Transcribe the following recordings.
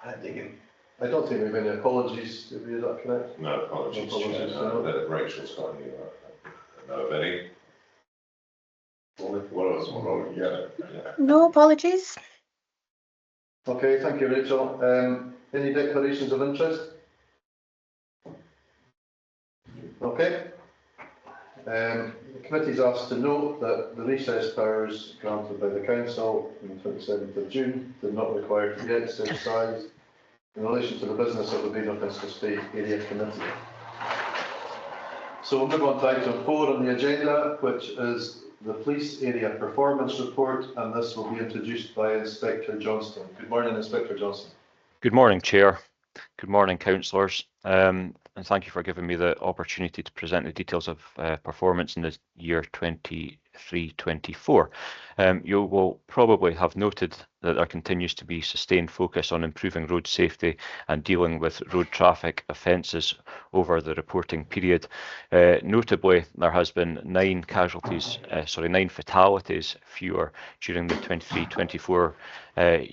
I don't think we've any apologies. Is that correct? No apologies, Chair. Rachel's got any. Know of any? No apologies. Okay, thank you, Rachel. Any declarations of interest? Okay. The committee is asked to note that the recess powers granted by the Council on the 27th of June did not require to be exercised in relation to the business of the Badenoch and Strathspey Area Committee. So we'll move on to item 4 on the agenda, which is the Police Area Performance Report, and this will be introduced by Inspector Johnston. Good morning, Inspector Johnston. Good morning, Chair. Good morning, councillors. And thank you for giving me the opportunity to present the details of performance in the year 23-24. You will probably have noted that there continues to be sustained focus on improving road safety and dealing with road traffic offences over the reporting period. Notably, there has been 9 fatalities fewer during the 23-24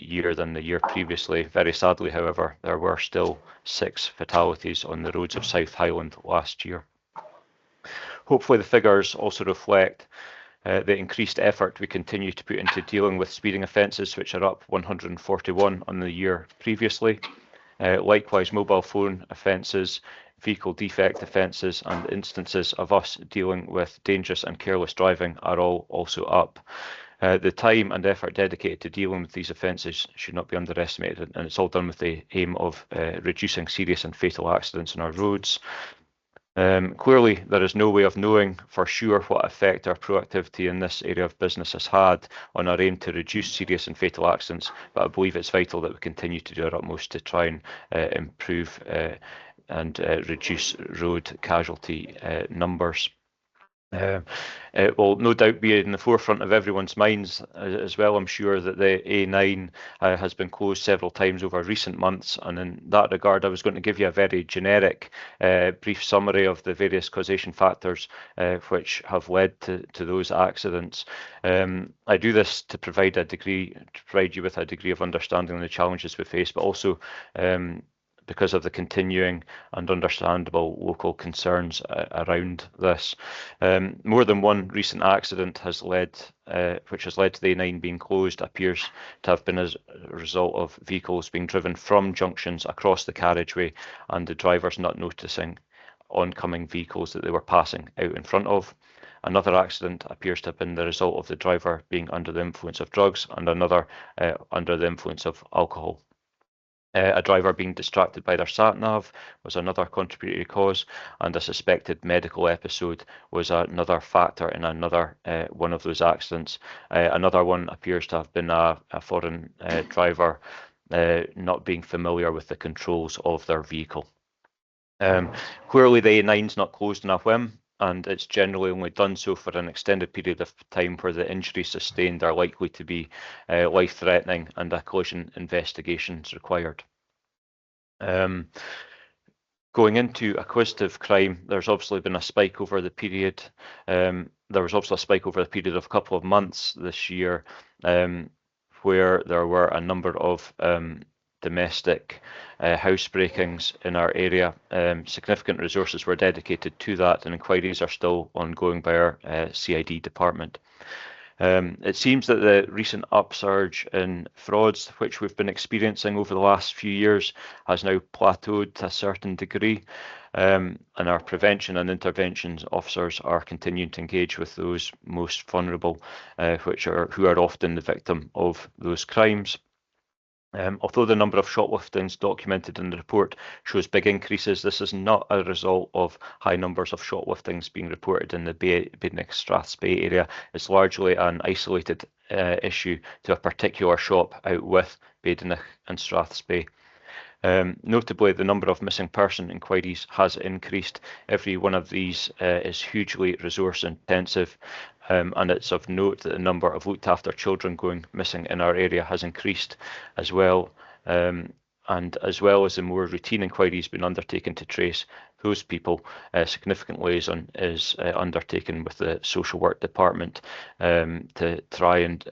year than the year previously. Very sadly, however, there were still 6 fatalities on the roads of South Highland last year. Hopefully the figures also reflect the increased effort we continue to put into dealing with speeding offences, which are up 141 on the year previously. Likewise, mobile phone offences, vehicle defect offences and instances of us dealing with dangerous and careless driving are all also up. The time and effort dedicated to dealing with these offences should not be underestimated, and it's all done with the aim of reducing serious and fatal accidents on our roads. Clearly, there is no way of knowing for sure what effect our proactivity in this area of business has had on our aim to reduce serious and fatal accidents, but I believe it's vital that we continue to do our utmost to try and improve and reduce road casualty numbers. It will no doubt be in the forefront of everyone's minds as well, I'm sure, that the A9 has been closed several times over recent months, and in that regard I was going to give you a very generic brief summary of the various causation factors which have led to those accidents. I do this to provide you with a degree of understanding of the challenges we face, but also because of the continuing and understandable local concerns around this. More than one recent accident has which has led to the A9 being closed appears to have been as a result of vehicles being driven from junctions across the carriageway and the drivers not noticing oncoming vehicles that they were passing out in front of. Another accident appears to have been the result of the driver being under the influence of drugs, and another under the influence of alcohol. A driver being distracted by their sat-nav was another contributory cause, and a suspected medical episode was another factor in another one of those accidents. Another one appears to have been a foreign driver not being familiar with the controls of their vehicle. Clearly the A9's not closed on a whim, and it's generally only done so for an extended period of time where the injuries sustained are likely to be life-threatening and a collision investigation is required. Going into acquisitive crime, there's obviously been a spike over the period. There was also a spike over the period of a couple of months this year, where there were a number of domestic housebreakings in our area. Significant resources were dedicated to that, and inquiries are still ongoing by our CID department. It seems that the recent upsurge in frauds, which we've been experiencing over the last few years, has now plateaued to a certain degree, and our prevention and interventions officers are continuing to engage with those most vulnerable, who are often the victim of those crimes. Although the number of shopliftings documented in the report shows big increases, this is not a result of high numbers of shopliftings being reported in the Badenoch and Strathspey area. It's largely an isolated issue to a particular shop out with Badenoch and Strathspey. Notably, the number of missing person inquiries has increased. Every one of these is hugely resource intensive, and it's of note that the number of looked after children going missing in our area has increased as well, and as well as the more routine inquiries being undertaken to trace those people. Significant liaison is undertaken with the social work department to try and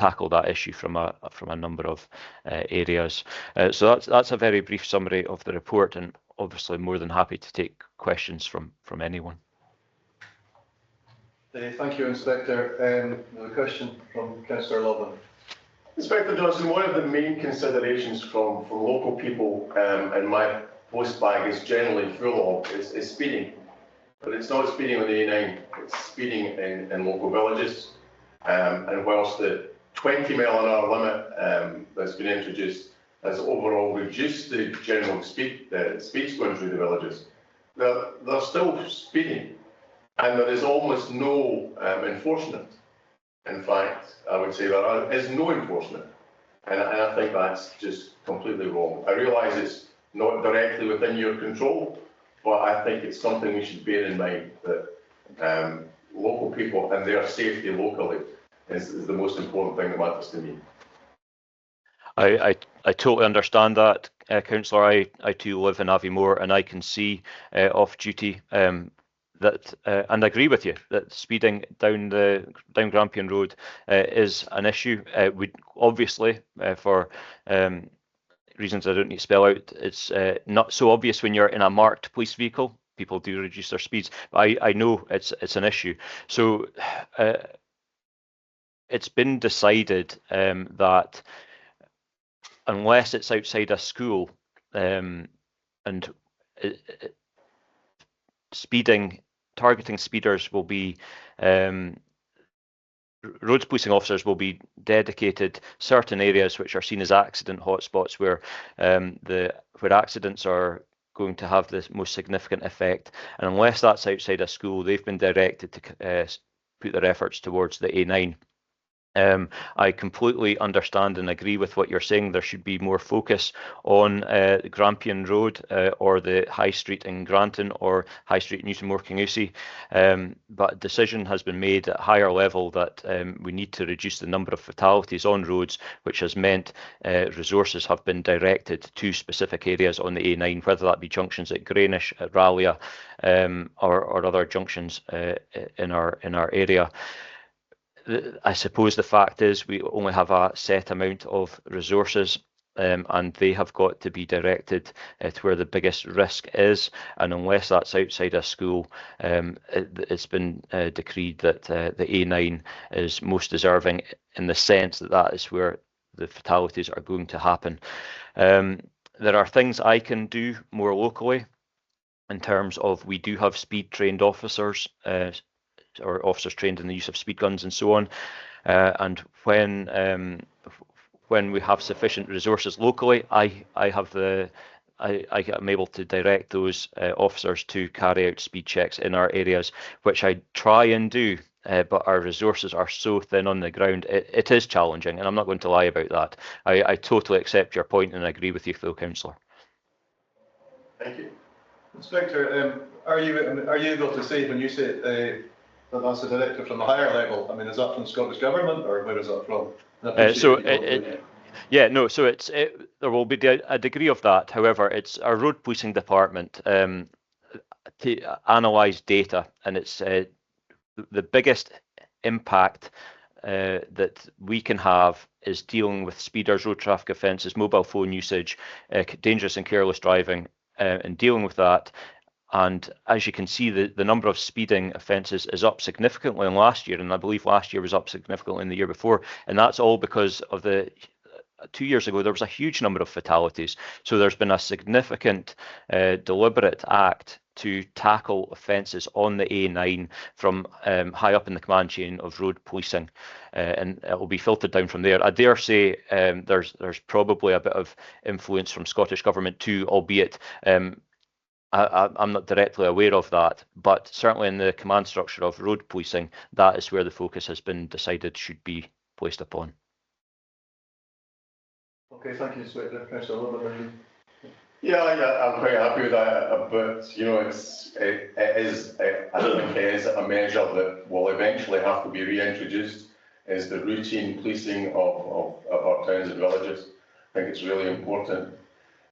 tackle that issue from a number of areas. So that's a very brief summary of the report, and obviously more than happy to take questions from anyone. Thank you, Inspector. The question from Councillor Loveland. Inspector Johnson, one of the main considerations from local people, and my post bag is generally full of, is speeding. But it's not speeding on the A9, it's speeding in local villages. And whilst the 20 mph limit that's been introduced has overall reduced the general speeds going through the villages, they're still speeding. And there is almost no enforcement. In fact, I would say there is no enforcement. And I think that's just completely wrong. I realise it's not directly within your control, but I think it's something we should bear in mind, that local people and their safety locally is the most important thing that matters to me. I totally understand that, Councillor. I too live in Aviemore, and I can see off duty that, and I agree with you, that speeding down Grampian Road is an issue. We obviously, for reasons I don't need to spell out, it's not so obvious when you're in a marked police vehicle. People do reduce their speeds, but I know it's an issue. So it's been decided that unless it's outside a school, and targeting speeders will be, roads policing officers will be dedicated certain areas which are seen as accident hotspots, where accidents are going to have the most significant effect. And unless that's outside a school, they've been directed to put their efforts towards the A9. I completely understand and agree with what you're saying. There should be more focus on Grampian Road or the High Street in Grantown or High Street in Newtonmore, Kingussie. But a decision has been made at higher level that we need to reduce the number of fatalities on roads, which has meant resources have been directed to specific areas on the A9, whether that be junctions at Greenwich, at Rallia, or other junctions in our area. I suppose the fact is we only have a set amount of resources, and they have got to be directed to where the biggest risk is. And unless that's outside a school, it's been decreed that the A9 is most deserving, in the sense that that is where the fatalities are going to happen. There are things I can do more locally in terms of, we do have speed trained officers, or officers trained in the use of speed guns and so on, and when we have sufficient resources locally, I'm able to direct those officers to carry out speed checks in our areas, which I try and do, but our resources are so thin on the ground. It is challenging, and I'm not going to lie about that. I totally accept your point and agree with you, fellow councillor. Thank you. Inspector, are you able to say, when you say that that's a directive from the higher level, I mean, is that from Scottish Government, or where is that from? There will be a degree of that. However, it's our road policing department to analyse data, and it's the biggest impact that we can have is dealing with speeders, road traffic offences, mobile phone usage, dangerous and careless driving, and dealing with that. And as you can see, the number of speeding offences is up significantly in last year, and I believe last year was up significantly in the year before, and that's all because of 2 years ago there was a huge number of fatalities. So there's been a significant deliberate act to tackle offences on the A9 from high up in the command chain of road policing, and it will be filtered down from there. I dare say there's probably a bit of influence from Scottish Government too, albeit I'm not directly aware of that, but certainly in the command structure of road policing, that is where the focus has been decided should be placed upon. Okay, thank you, Inspector. Councillor, Yeah, I'm quite happy with that, but you know, I think it is a measure that will eventually have to be reintroduced, is the routine policing of our towns and villages. I think it's really important.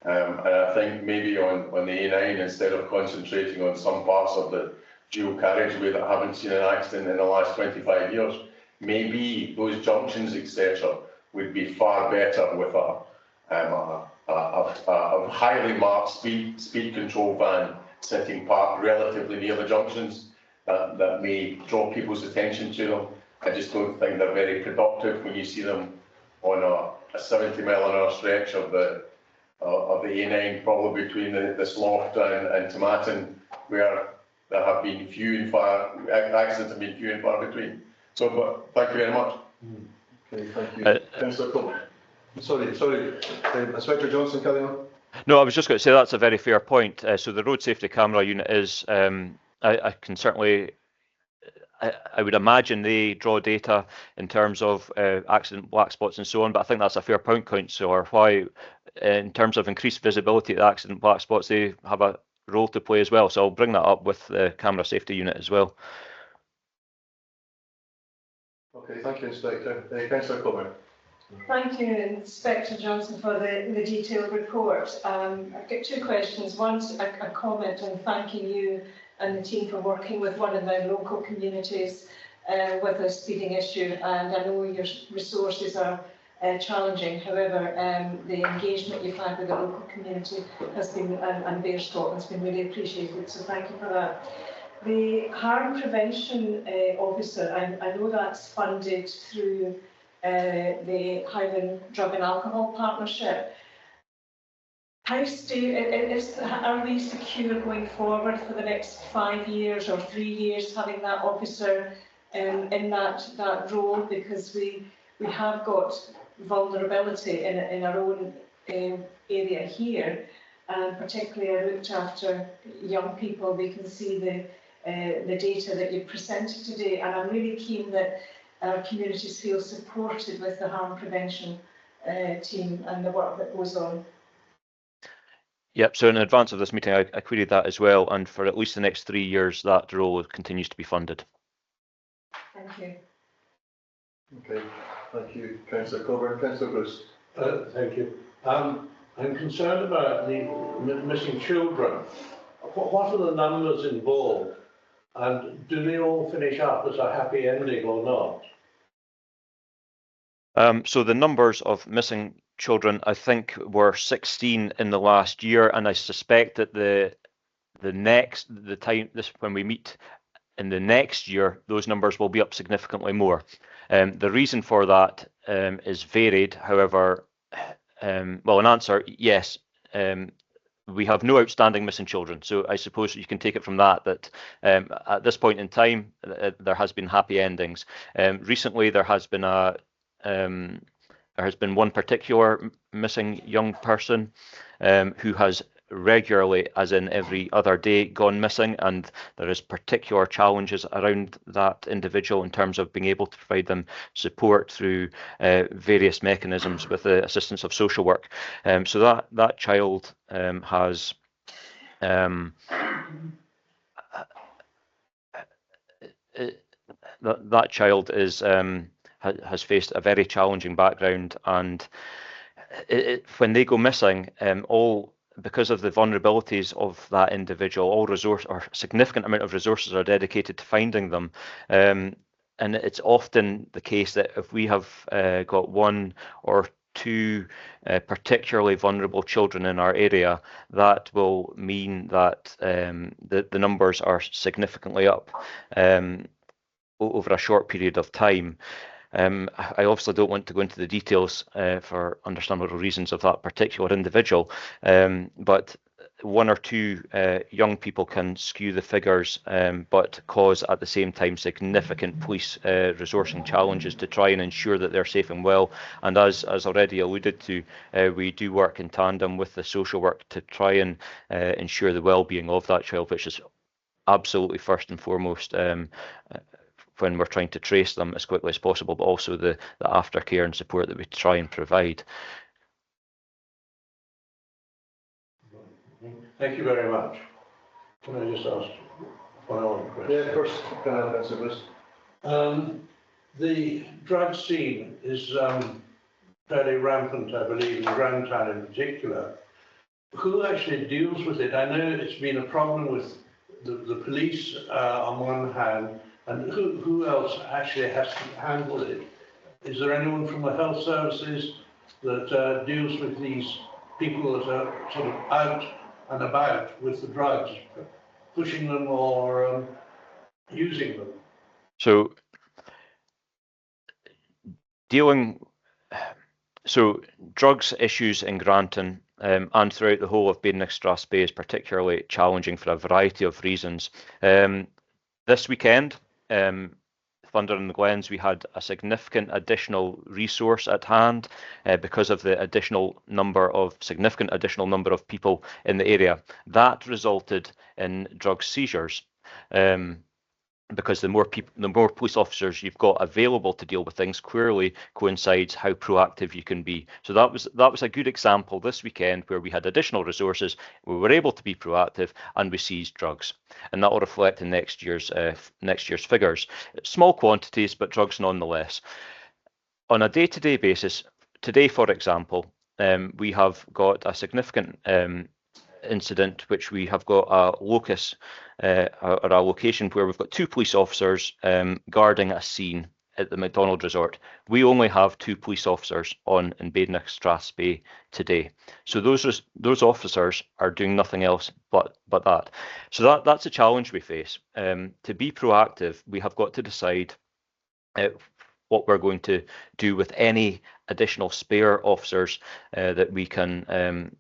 And I think maybe on the A9, instead of concentrating on some parts of the dual carriageway that haven't seen an accident in the last 25 years, maybe those junctions, etc., would be far better with a highly marked speed control van sitting parked relatively near the junctions that may draw people's attention to them. I just don't think they're very productive when you see them on a 70-mile-an-hour stretch of the A9, probably between the Slough and Tomatin, where there have been accidents have been few and far between. So, but thank you very much. Okay, thank you. Councillor Coleman. Sorry, Inspector Johnson, carry on. No, I was just going to say that's a very fair point. So the road safety camera unit is, I can certainly, I would imagine they draw data in terms of accident black spots and so on, but I think that's a fair point, Councillor, why in terms of increased visibility of the accident black spots, they have a role to play as well. So I'll bring that up with the camera safety unit as well. Okay, thank you, Inspector. Councillor Coleman. Thank you, Inspector Johnson, for the detailed report. I've got two questions. One's a comment on thanking you and the team for working with one of our local communities with a speeding issue, and I know your resources are challenging. However, the engagement you've had with the local community has been, and Bear Scotland, has been really appreciated, so thank you for that. The harm prevention officer, I know that's funded through the Highland Drug and Alcohol Partnership. How are we secure going forward for the next 5 years or 3 years having that officer in that role? Because we have got vulnerability in our own area here, and particularly I looked after young people. We can see the data that you presented today, and I'm really keen that our communities feel supported with the harm prevention team and the work that goes on. Yep, so in advance of this meeting, I queried that as well, and for at least the next 3 years, that role continues to be funded. Thank you. Okay, thank you, Councillor Coburn. Councillor Bruce. Thank you. I'm concerned about the missing children. What are the numbers involved, and do they all finish up as a happy ending or not? So the numbers of missing children, I think, were 16 in the last year, and I suspect that when we meet in the next year, those numbers will be up significantly more. The reason for that is varied. However, well, an answer, yes. We have no outstanding missing children, so I suppose you can take it from that at this point in time there has been happy endings. Recently, there has been one particular missing young person who has regularly, as in every other day, gone missing, and there is particular challenges around that individual in terms of being able to provide them support through various mechanisms with the assistance of social work. So that child has has faced a very challenging background, and when they go missing, because of the vulnerabilities of that individual, all resource or significant amount of resources are dedicated to finding them. And it's often the case that if we have got one or two particularly vulnerable children in our area, that will mean that the numbers are significantly up over a short period of time. I obviously don't want to go into the details for understandable reasons of that particular individual, but one or two young people can skew the figures, but cause at the same time significant police resourcing challenges to try and ensure that they're safe and well. And as already alluded to, we do work in tandem with the social work to try and ensure the well-being of that child, which is absolutely first and foremost when we're trying to trace them as quickly as possible, but also the aftercare and support that we try and provide. Thank you very much. Can I just ask one other question? Yeah, of course, Councillor Bruce. The drug scene is fairly rampant, I believe, in Grantown in particular. Who actually deals with it? I know it's been a problem with the police on one hand, And who else actually has to handle it? Is there anyone from the health services that deals with these people that are sort of out and about with the drugs, pushing them or using them? So drugs issues in Grantown and throughout the whole of Badenoch and Strathspey is particularly challenging for a variety of reasons. This weekend, Thunder in the Glens, we had a significant additional resource at hand because of the significant additional number of people in the area. That resulted in drug seizures. Because the more police officers you've got available to deal with things, clearly coincides how proactive you can be. So that was a good example this weekend where we had additional resources, we were able to be proactive, and we seized drugs, and that will reflect in next year's figures. Small quantities, but drugs nonetheless. On a day-to-day basis, today, for example, we have got a significant incident, which we have got a locus or a location where we've got 2 police officers guarding a scene at the McDonald Resort. We only have 2 police officers on in Badenoch and Strathspey today. So those officers are doing nothing else but that. So that's a challenge we face. To be proactive, we have got to decide what we're going to do with any additional spare officers that we can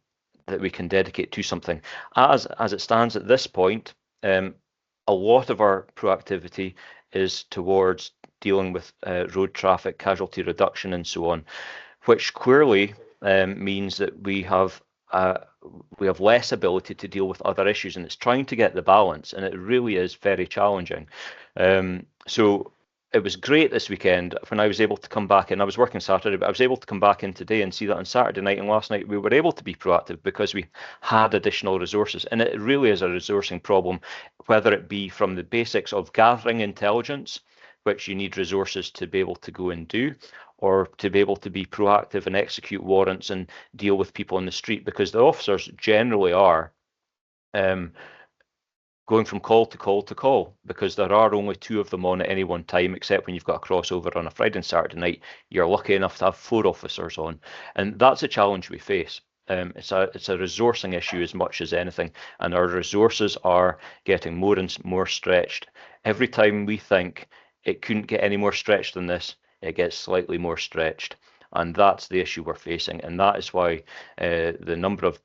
dedicate to something. As it stands at this point, a lot of our proactivity is towards dealing with road traffic, casualty reduction, and so on, which clearly means that we have less ability to deal with other issues, and it's trying to get the balance, and it really is very challenging. So it was great this weekend when I was able to come back in. I was working Saturday, but I was able to come back in today and see that on Saturday night and last night we were able to be proactive because we had additional resources. And it really is a resourcing problem, whether it be from the basics of gathering intelligence, which you need resources to be able to go and do, or to be able to be proactive and execute warrants and deal with people on the street, because the officers generally are going from call to call to call, because there are only 2 of them on at any one time, except when you've got a crossover on a Friday and Saturday night, you're lucky enough to have 4 officers on. And that's a challenge we face. It's a resourcing issue as much as anything, and our resources are getting more and more stretched. Every time we think it couldn't get any more stretched than this, it gets slightly more stretched. And that's the issue we're facing, and that is why the number of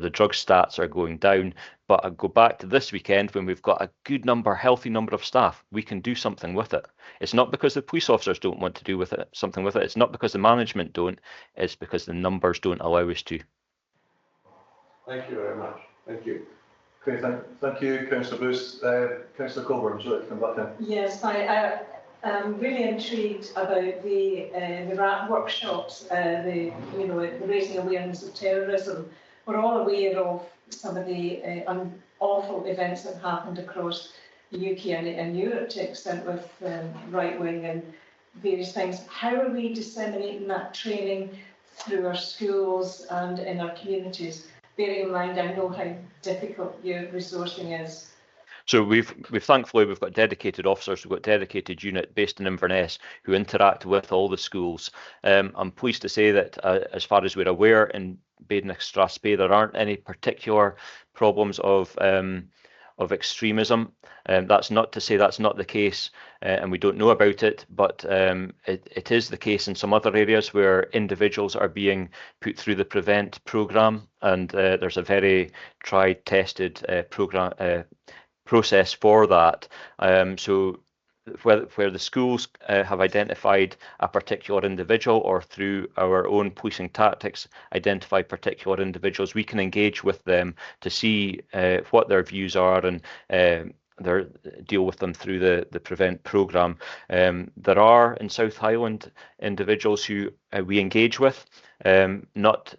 the drug stats are going down. But I go back to this weekend when we've got a good number, healthy number of staff, we can do something with it. It's not because the police officers don't want to do something with it. It's not because the management don't. It's because the numbers don't allow us to. Thank you very much. Thank you. Okay, thank you, Councillor Bruce. Councillor Colburn, would you like to come back in? Yes, I'm really intrigued about the RAT workshops, the raising awareness of terrorism. We're all aware of some of the awful events that happened across the UK and Europe, to extent with right wing and various things. How are we disseminating that training through our schools and in our communities? Bearing in mind, I know how difficult your resourcing is. So we've thankfully got dedicated officers, we've got dedicated unit based in Inverness who interact with all the schools. I'm pleased to say that as far as we're aware in Badenoch and Strathspey, there aren't any particular problems of extremism. That's not to say that's not the case, and we don't know about it, but it is the case in some other areas where individuals are being put through the Prevent programme, and there's a very tried, tested process for that. So where the schools have identified a particular individual, or through our own policing tactics identify particular individuals, we can engage with them to see what their views are and deal with them through the Prevent programme. There are in South Highland individuals who we engage with, not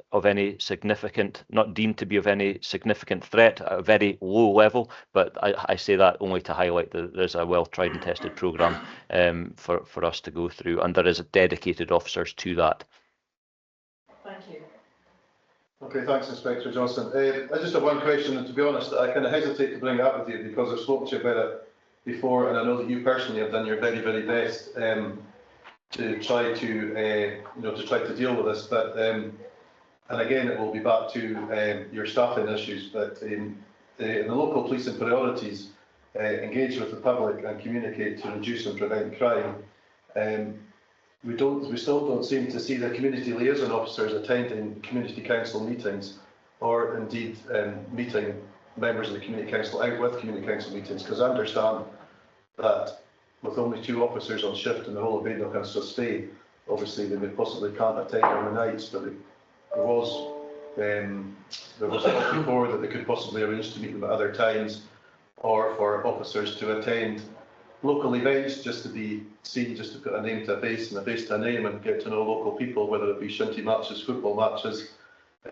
deemed to be of any significant threat at a very low level, but I say that only to highlight that there's a well tried and tested programme for us to go through, and there is dedicated officers to that. Thank you. Okay, thanks, Inspector Johnson. I just have one question, and to be honest, I kind of hesitate to bring it up with you because I've spoken to you about it before, and I know that you personally have done your very, very best to try to deal with this. But and again, it will be back to your staffing issues. But in the local policing priorities, engage with the public and communicate to reduce and prevent crime. We still don't seem to see the community liaison officers attending community council meetings, or indeed meeting members of the community council out with community council meetings, because I understand that with only 2 officers on shift in the whole of Badenoch and Strathspey, obviously they possibly can't attend on the nights, but there was thought before that they could possibly arrange to meet them at other times, or for officers to attend local events just to be seen, just to put a name to a face and a face to a name and get to know local people, whether it be shinty matches, football matches,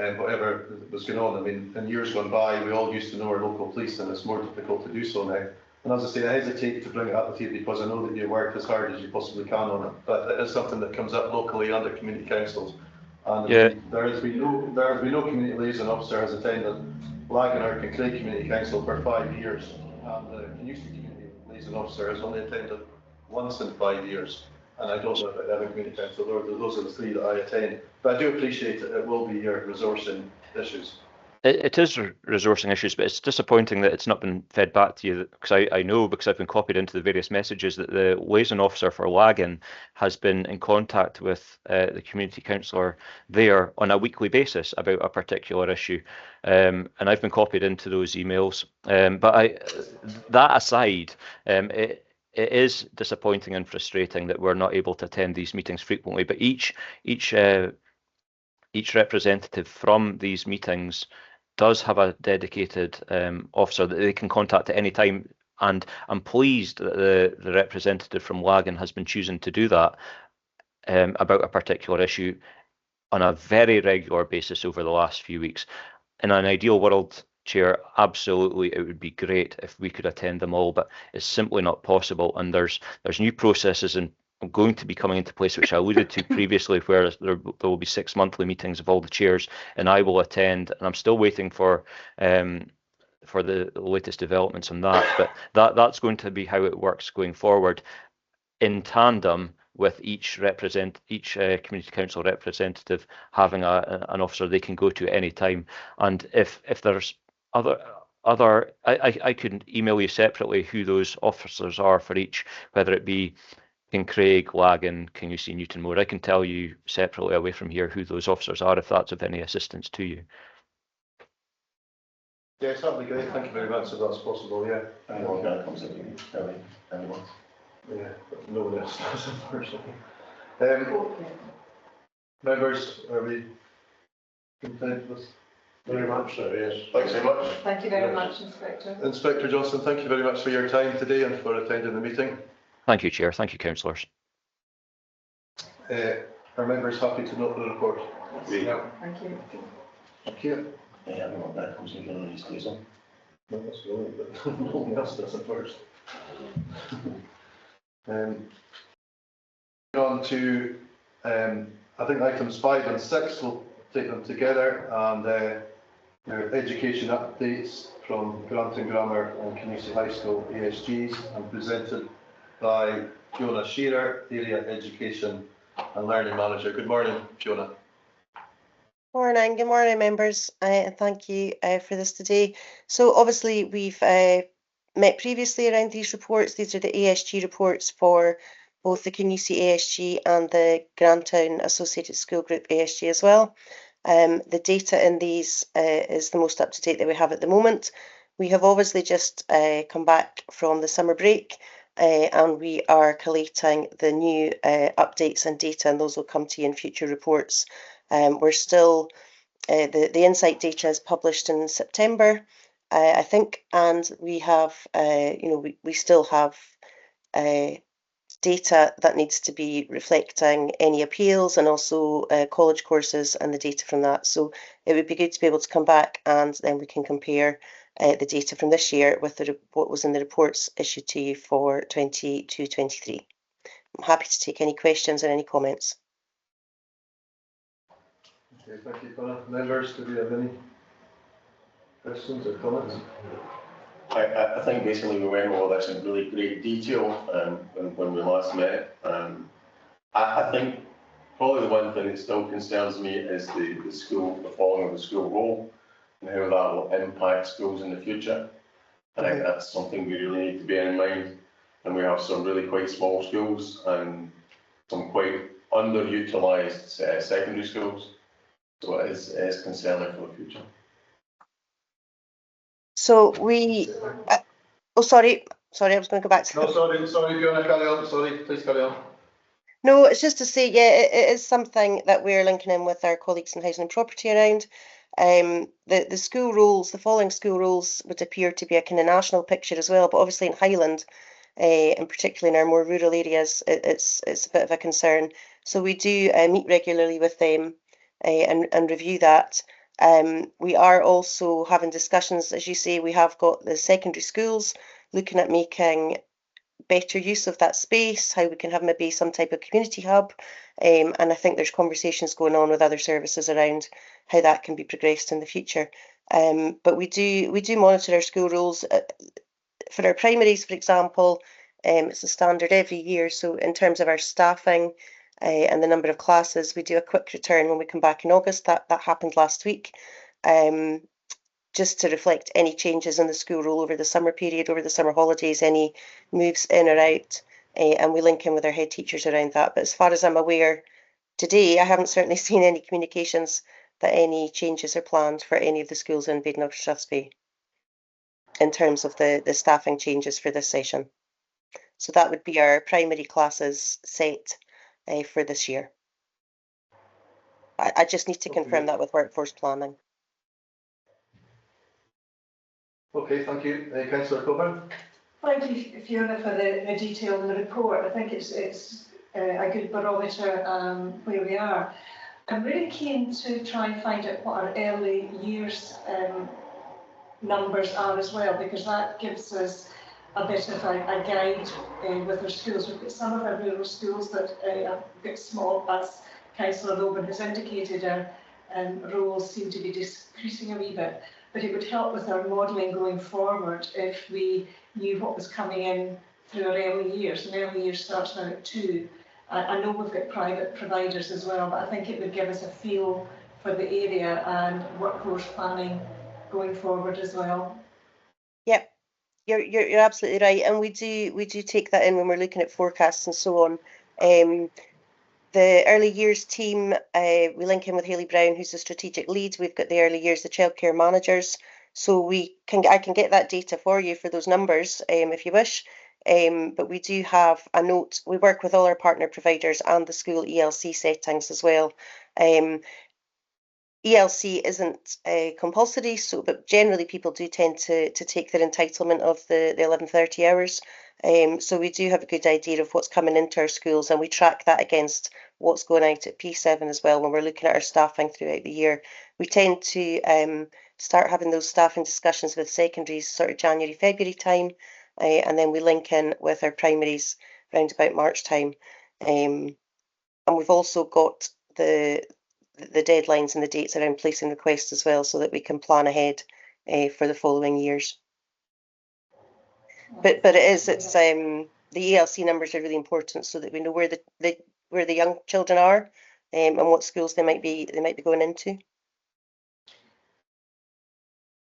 and whatever was going on. I mean, in years gone by, we all used to know our local police, and it's more difficult to do so now. And as I say, I hesitate to bring it up with you because I know that you work as hard as you possibly can on it, but it is something that comes up locally under community councils. And Yeah. there has been no community liaison officer has attended Lagganark and Craig Community Council for 5 years, and the Kingussie Community Liaison Officer has only attended once in 5 years. And I don't know about every community council. Those are the 3 that I attend. But I do appreciate it. It will be your resourcing issues. It is resourcing issues, but it's disappointing that it's not been fed back to you, because I know, because I've been copied into the various messages, that the liaison officer for Lagan has been in contact with the community councillor there on a weekly basis about a particular issue, and I've been copied into those emails. That aside, it is disappointing and frustrating that we're not able to attend these meetings frequently, but each representative from these meetings does have a dedicated officer that they can contact at any time, and I'm pleased that the representative from Lagan has been choosing to do that about a particular issue on a very regular basis over the last few weeks. In an ideal world, Chair, absolutely, it would be great if we could attend them all, but it's simply not possible, and there's new processes and going to be coming into place, which I alluded to previously, where there will be 6 monthly meetings of all the chairs, and I will attend, and I'm still waiting for the latest developments on that, but that's going to be how it works going forward, in tandem with each community council representative having an officer they can go to at any time. And if there's I could email you separately who those officers are for each, whether it be Craig, Lagan, Kingussie, Newtonmore. I can tell you separately away from here who those officers are, if that's of any assistance to you. Yes, that'd be great. Thank you very much, if that's possible. Yeah. Anyone that comes in, anyone. Yeah, but no one else does, unfortunately. Members, are we content with? Very much so, yes. Thanks very much. Thank you very much, Inspector. Inspector Johnson, thank you very much for your time today and for attending the meeting. Thank you, Chair. Thank you, councillors. Are members happy to note the report? Yeah. Thank you. Thank you. Anyone that comes in and stays on. No, that's the only, but no one else does it first. On to, I think items 5 and 6, we'll take them together, and your education updates from Grantown Grammar and Kingussie High School ASGs, and presented by Fiona Shearer, Area Education and Learning Manager. Good morning, Fiona. Morning, good morning, members, and thank you for this today. So obviously we've met previously around these reports. These are the ASG reports for both the Kingussie ASG and the Grantown Associated School Group ASG as well. The data in these is the most up-to-date that we have at the moment. We have obviously just come back from the summer break, and we are collating the new updates and data, and those will come to you in future reports. We're still, the insight data is published in September, I think, and we have, we still have data that needs to be reflecting any appeals and also college courses and the data from that. So it would be good to be able to come back, and then we can compare the data from this year with what was in the reports issued to you for 22-23. I'm happy to take any questions and any comments. Okay, thank you, Fiona. Members, do we have any questions or comments? I think basically we went over this in really great detail when we last met. I think probably the one thing that still concerns me is the school, the following of the school role and how that will impact schools in the future. I think that's something we really need to bear in mind. And we have some really quite small schools and some quite underutilised secondary schools. So it is concerning for the future. So we, oh, sorry, I was going to go back to. No, sorry, if you want to carry on, sorry, please carry on. No, it's just to say, yeah, it is something that we're linking in with our colleagues in housing and property around. The school roles, the following school roles would appear to be a kind of national picture as well, but obviously in Highland, and particularly in our more rural areas, it's a bit of a concern. So we do meet regularly with them and review that. We are also having discussions, as you say, we have got the secondary schools looking at making better use of that space, how we can have maybe some type of community hub, and I think there's conversations going on with other services around how that can be progressed in the future. But we do monitor our school roles. For our primaries, for example, it's a standard every year. So in terms of our staffing and the number of classes, we do a quick return when we come back in August. That happened last week. Just to reflect any changes in the school role over the summer period, over the summer holidays, any moves in or out, and we link in with our head teachers around that. But as far as I'm aware, today, I haven't certainly seen any communications that any changes are planned for any of the schools in Badenoch and Strathspey in terms of the staffing changes for this session. So that would be our primary classes set for this year. I just need to confirm that with workforce planning. Okay, thank you. Councillor Coburn. Thank you, Fiona, for the detail in the report. I think it's a good barometer where we are. I'm really keen to try and find out what our early years numbers are as well, because that gives us a bit of a guide with our schools. We've got some of our rural schools that are a bit small, as Councillor Logan has indicated. Our roles seem to be decreasing a wee bit. But it would help with our modelling going forward if we knew what was coming in through our early years. And early years starts now at 2. I know we've got private providers as well, but I think it would give us a feel for the area and workforce planning going forward as well. Yep, you're absolutely right, and we do take that in when we're looking at forecasts and so on. The early years team, we link in with Hayley Brown, who's the strategic lead. We've got the early years, the childcare managers. So I can get that data for you for those numbers if you wish. But we do have a note. We work with all our partner providers and the school ELC settings as well. ELC isn't compulsory, but generally people do tend to take their entitlement of the 11:30 hours. So we do have a good idea of what's coming into our schools, and we track that against what's going out at P7 as well when we're looking at our staffing throughout the year. We tend to start having those staffing discussions with secondaries sort of January, February time, and then we link in with our primaries around about March time. And we've also got the deadlines and the dates around placing requests as well, so that we can plan ahead for the following years. But it's the ELC numbers are really important, so that we know where the young children are and what schools they might be going into.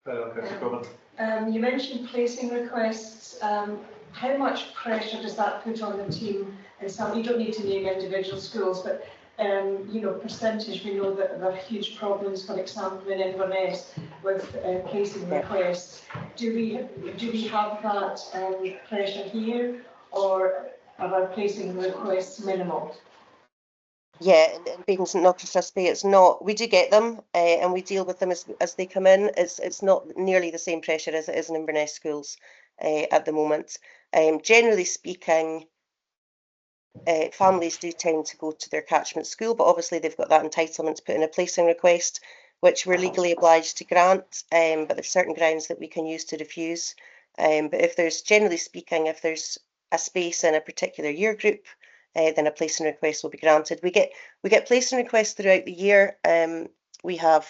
You mentioned placing requests. How much pressure does that put on the team? And some, you don't need to name individual schools, but percentage, we know that there are huge problems, for example, in Inverness with placing requests. Do we have that pressure here, or are our placing requests minimal? Yeah, in Badenoch and Strathspey, it's not. We do get them, and we deal with them as they come in. It's not nearly the same pressure as it is in Inverness schools at the moment. Generally speaking, families do tend to go to their catchment school, but obviously they've got that entitlement to put in a placing request, which we're legally obliged to grant, but there's certain grounds that we can use to refuse. But if there's, generally speaking, if there's a space in a particular year group, then a placing request will be granted. We get placing requests throughout the year. We have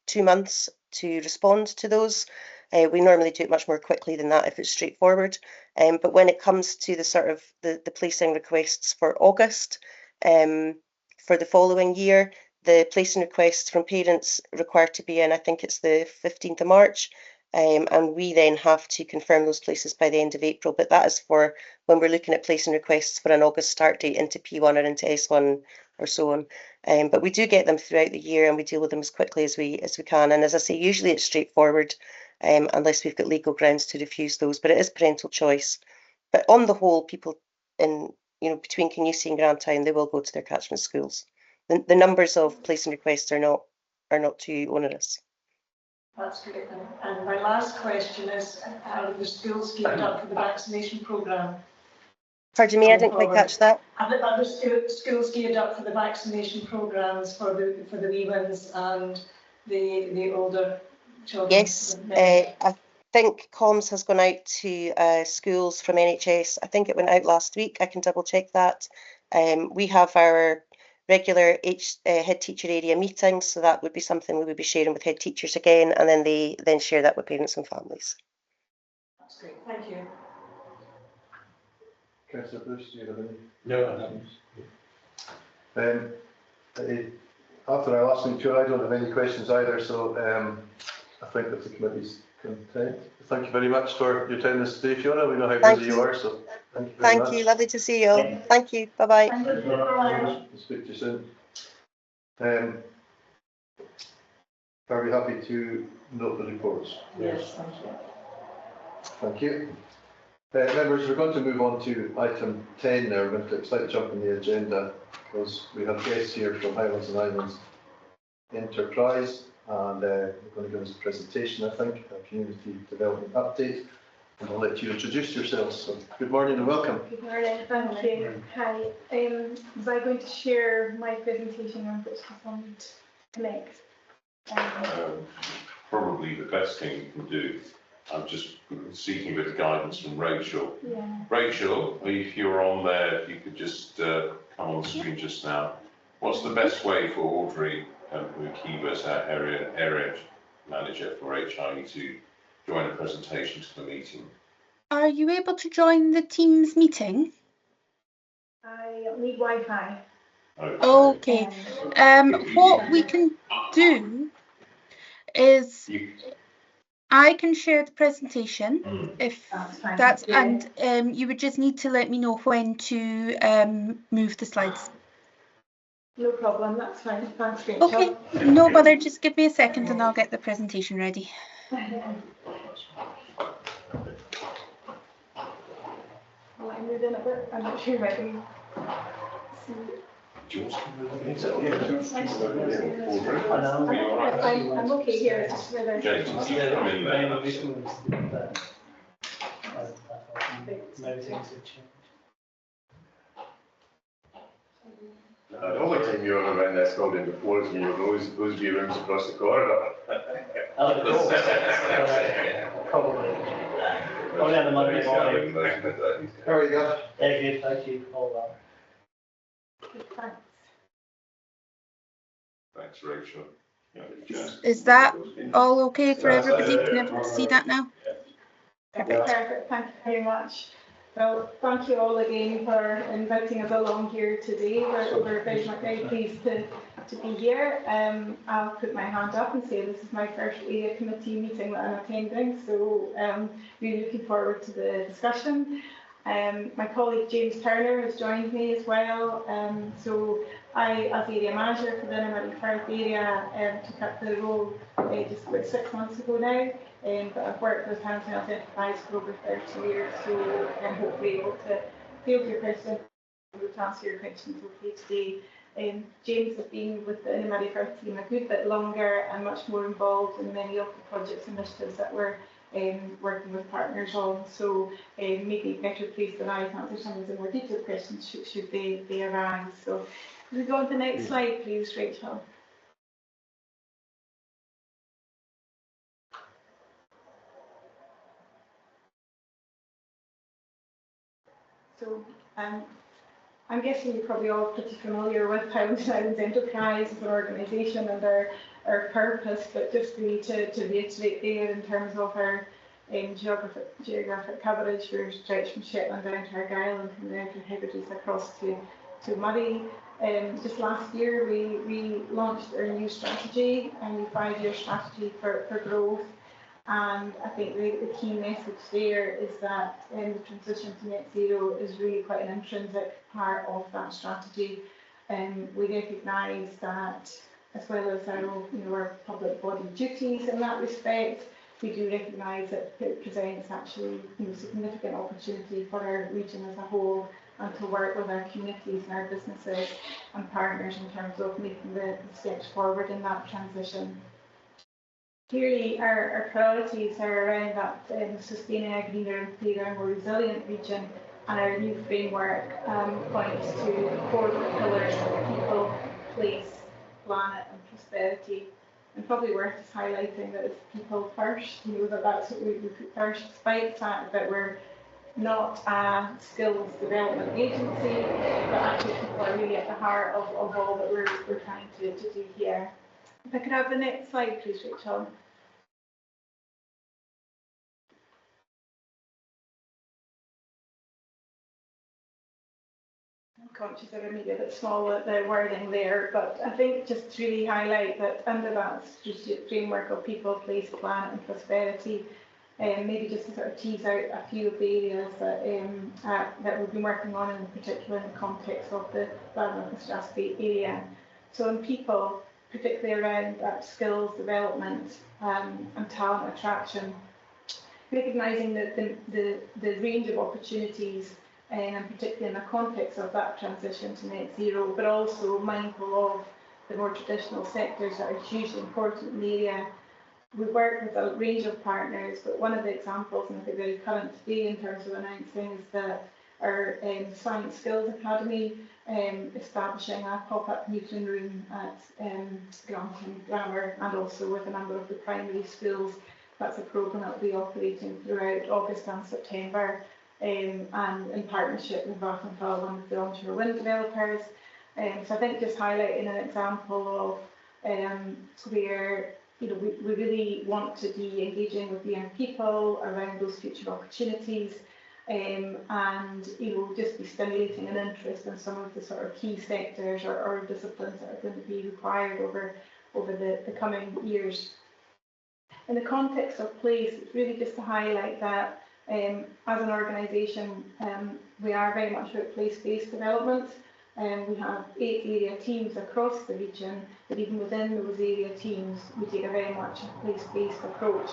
2 months to respond to those. We normally do it much more quickly than that if it's straightforward. But when it comes to the sort of the placing requests for August, for the following year, the placing requests from parents required to be in, I think it's the 15th of March, and we then have to confirm those places by the end of April. But that is for when we're looking at placing requests for an August start date into P1 or into S1 or so on. But we do get them throughout the year, and we deal with them as quickly as we can. And as I say, usually it's straightforward, unless we've got legal grounds to refuse those. But it is parental choice. But on the whole, people in between Kingussie and Grantown, they will go to their catchment schools. The numbers of placing requests are not too onerous. That's great. And my last question is, are the schools geared up for the vaccination programme? Pardon me, I didn't quite catch that. Are the schools geared up for the vaccination programmes for the wee ones and the older children? Yes, I think comms has gone out to schools from NHS. I think it went out last week. I can double check that. We have our regular head teacher area meetings, so that would be something we would be sharing with head teachers again, and then they share that with parents and families. That's great, thank you. Councillor Bruce, do you have any? No, I haven't. After our last meeting, I don't have any questions either, so I think that the committee's content. Thank you very much for your time this day, Fiona. We know how busy you are, so thank you very much. Thank you, lovely to see you all. Thank you, bye-bye. We'll speak to you soon. Are we happy to note the reports? Yes, thank you. Thank you. Members, we're going to move on to item 10 now. We're going to take a slight jump in the agenda because we have guests here from Highlands and Islands Enterprise, and they're going to give us a presentation, I think, a community development update, and I'll let you introduce yourselves. So, good morning and welcome. Good morning, thank you. Hi, was I going to share my presentation on which component connect? Probably the best thing you can do. I'm just seeking a bit of guidance from Rachel. Yeah. Rachel, if you're on there, if you could just come on the screen just now. What's the best way for Audrey Kibas, our area manager for HI, to join a presentation to the meeting? Are you able to join the Teams meeting? I need Wi-Fi. Okay. What we can do is I can share the presentation if that's and you would just need to let me know when to move the slides. No problem, that's fine. Thanks, Rachel. Okay, no bother, just give me a second and I'll get the presentation ready. Will I move in a bit? I'm not sure ready. I'm okay here, just whether. James, if you come in there. The only time you ever ran this building before is when you were those wee rooms across the corridor. Probably. Only on the Monday morning. There we go. Thank you. All that. Thanks. Thanks, Rachel. Is that all okay for everybody? Can everybody see that now? Perfect, thank you very much. Well, thank you all again for inviting us along here today. We're very pleased to be here. I'll put my hand up and say this is my first area committee meeting that I'm attending, so really looking forward to the discussion. My colleague James Turner has joined me as well. So I, as area manager for the Inner Firth area, took up the role just about 6 months ago now. But I've worked with Highlands and Islands Enterprise for over 30 years, so I'm hopefully able to field your questions and to answer your questions okay today. James has been with the Inner Firth team a good bit longer and much more involved in many of the projects and initiatives that we're working with partners on, so maybe better placed than I to answer some of the more detailed questions should they arise. So can we go on to the next slide, please, Rachel? So I'm guessing you're probably all pretty familiar with Highland Islands Enterprise as an organisation and our purpose, but just really to reiterate there in terms of our geographic coverage, we're stretched from Shetland down to Argyll and from the Outer Hebrides across to Murray. Just last year we launched our new strategy, a new 5-year strategy for growth, and I think the key message there is that the transition to net zero is really quite an intrinsic part of that strategy. We recognise that, as well as our public body duties in that respect, we do recognise that it presents actually significant opportunity for our region as a whole, and to work with our communities and our businesses and partners in terms of making the steps forward in that transition. Clearly, our priorities are around that sustaining a greener and cleaner, more resilient region, and our new framework points to the core pillars of people, place, planet and prosperity. And probably worth just highlighting that it's people first, that's what we put first, despite the fact that we're not a skills development agency, but actually people are really at the heart of all that we're trying to do here. If I could have the next slide, please, Rachel. I'm conscious that I'm maybe a bit small at the wording there, but I think just to really highlight that under that strategic framework of people, place, planet and prosperity, maybe just to sort of tease out a few of the areas that we've been working on, in particular in the context of the Badenoch and Strathspey area. So in people, particularly around skills development and talent attraction, recognising that the range of opportunities, and particularly in the context of that transition to net zero, but also mindful of the more traditional sectors that are hugely important in the area. We work with a range of partners, but one of the examples, and I think very current today in terms of announcing, is that our Science Skills Academy establishing a pop-up Newton room at Grantown Grammar, and also with a number of the primary schools. That's a programme that will be operating throughout August and September, and in partnership with Vattenfall, one of the onshore wind developers. So I think just highlighting an example of where we really want to be engaging with the young people around those future opportunities, and just be stimulating an interest in some of the sort of key sectors or disciplines that are going to be required over the coming years. In the context of place, it's really just to highlight that as an organisation, we are very much about place-based development. We have 8 area teams across the region, but even within those area teams, we take a very much place-based approach,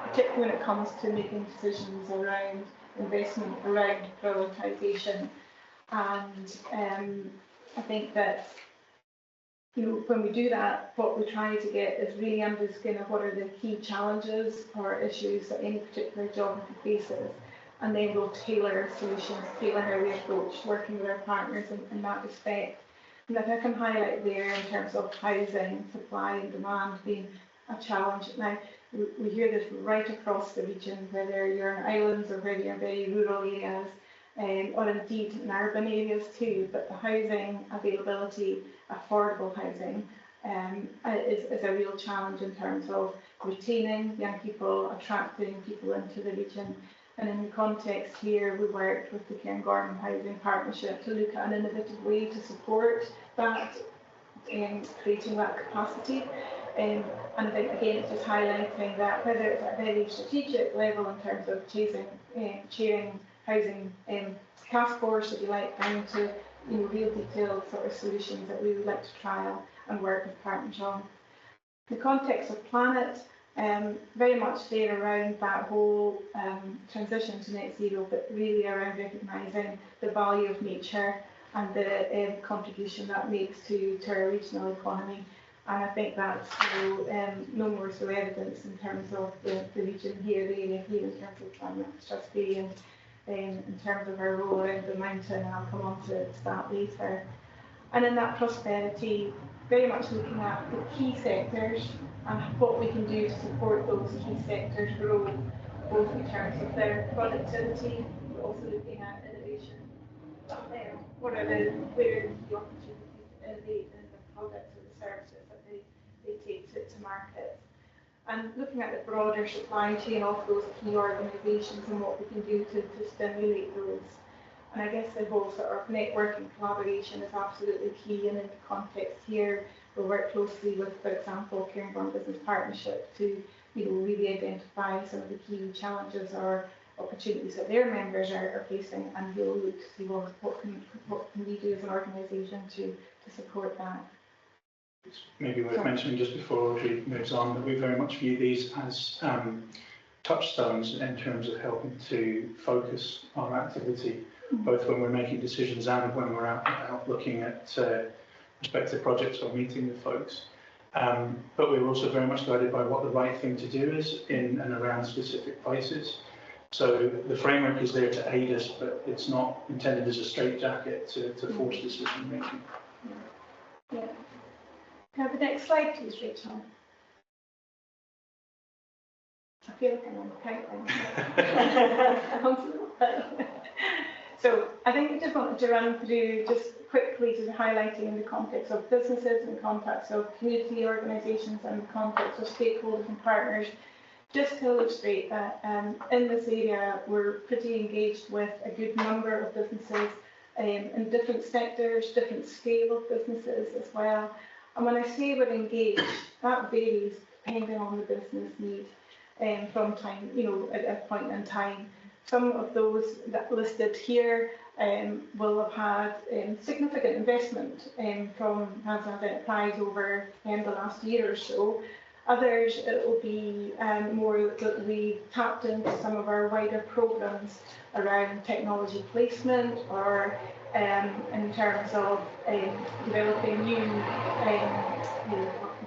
particularly when it comes to making decisions around investment, around prioritisation. And I think that when we do that, what we try to get is really under the skin of what are the key challenges or issues that any particular geography faces, and then we'll tailor solutions, tailor how we approach working with our partners in that respect. And if I can highlight there in terms of housing, supply and demand being a challenge. Now, we hear this right across the region, whether you're in islands or whether you're in very rural areas, or indeed in urban areas too, but the housing availability, affordable housing, is a real challenge in terms of retaining young people, attracting people into the region. And in the context here, we worked with the Cairngorm Housing Partnership to look at an innovative way to support that, creating that capacity. And I think, again, it's just highlighting that whether it's at a very strategic level in terms of chairing housing task force, if you like, down to real detailed sort of solutions that we would like to trial and work with partners on. The context of planet, very much there around that whole transition to net zero, but really around recognising the value of nature and the contribution that makes to our regional economy. And I think that's no more so evidence in terms of the region here, the area here, in terms of climate strategy, and in terms of our role around the mountain, and I'll come on to that later. And in that prosperity, very much looking at the key sectors and what we can do to support those key sectors grow, both in terms of their productivity, but also looking at innovation. what are the opportunities to innovate in the products or the services that they take to market. And looking at the broader supply chain of those key organisations and what we can do to stimulate those. And I guess the whole sort of networking collaboration is absolutely key. And in the context here, we'll work closely with, for example, Cairngorm Business Partnership to really identify some of the key challenges or opportunities that their members are facing, and we'll look to see what can we do as an organisation to support that. It's maybe worth mentioning just before Audrey moves on that we very much view these as touchstones in terms of helping to focus our activity, both when we're making decisions and when we're out looking at respective projects or meeting with folks. But we're also very much guided by what the right thing to do is in and around specific places. So the framework is there to aid us, but it's not intended as a straitjacket to force decision making. Yeah. Can I have the next slide, please, Rachel? I feel like I'm on the countdown. So I think I just wanted to run through just quickly to highlighting in the context of businesses, in the context of community organisations, and in the context of stakeholders and partners, just to illustrate that in this area we're pretty engaged with a good number of businesses in different sectors, different scale of businesses as well. And when I say we're engaged, that varies depending on the business need from time, at a point in time. Some of those that listed here will have had significant investment from Highland Enterprise over the last year or so. Others, it will be more that we tapped into some of our wider programmes around technology placement or in terms of developing new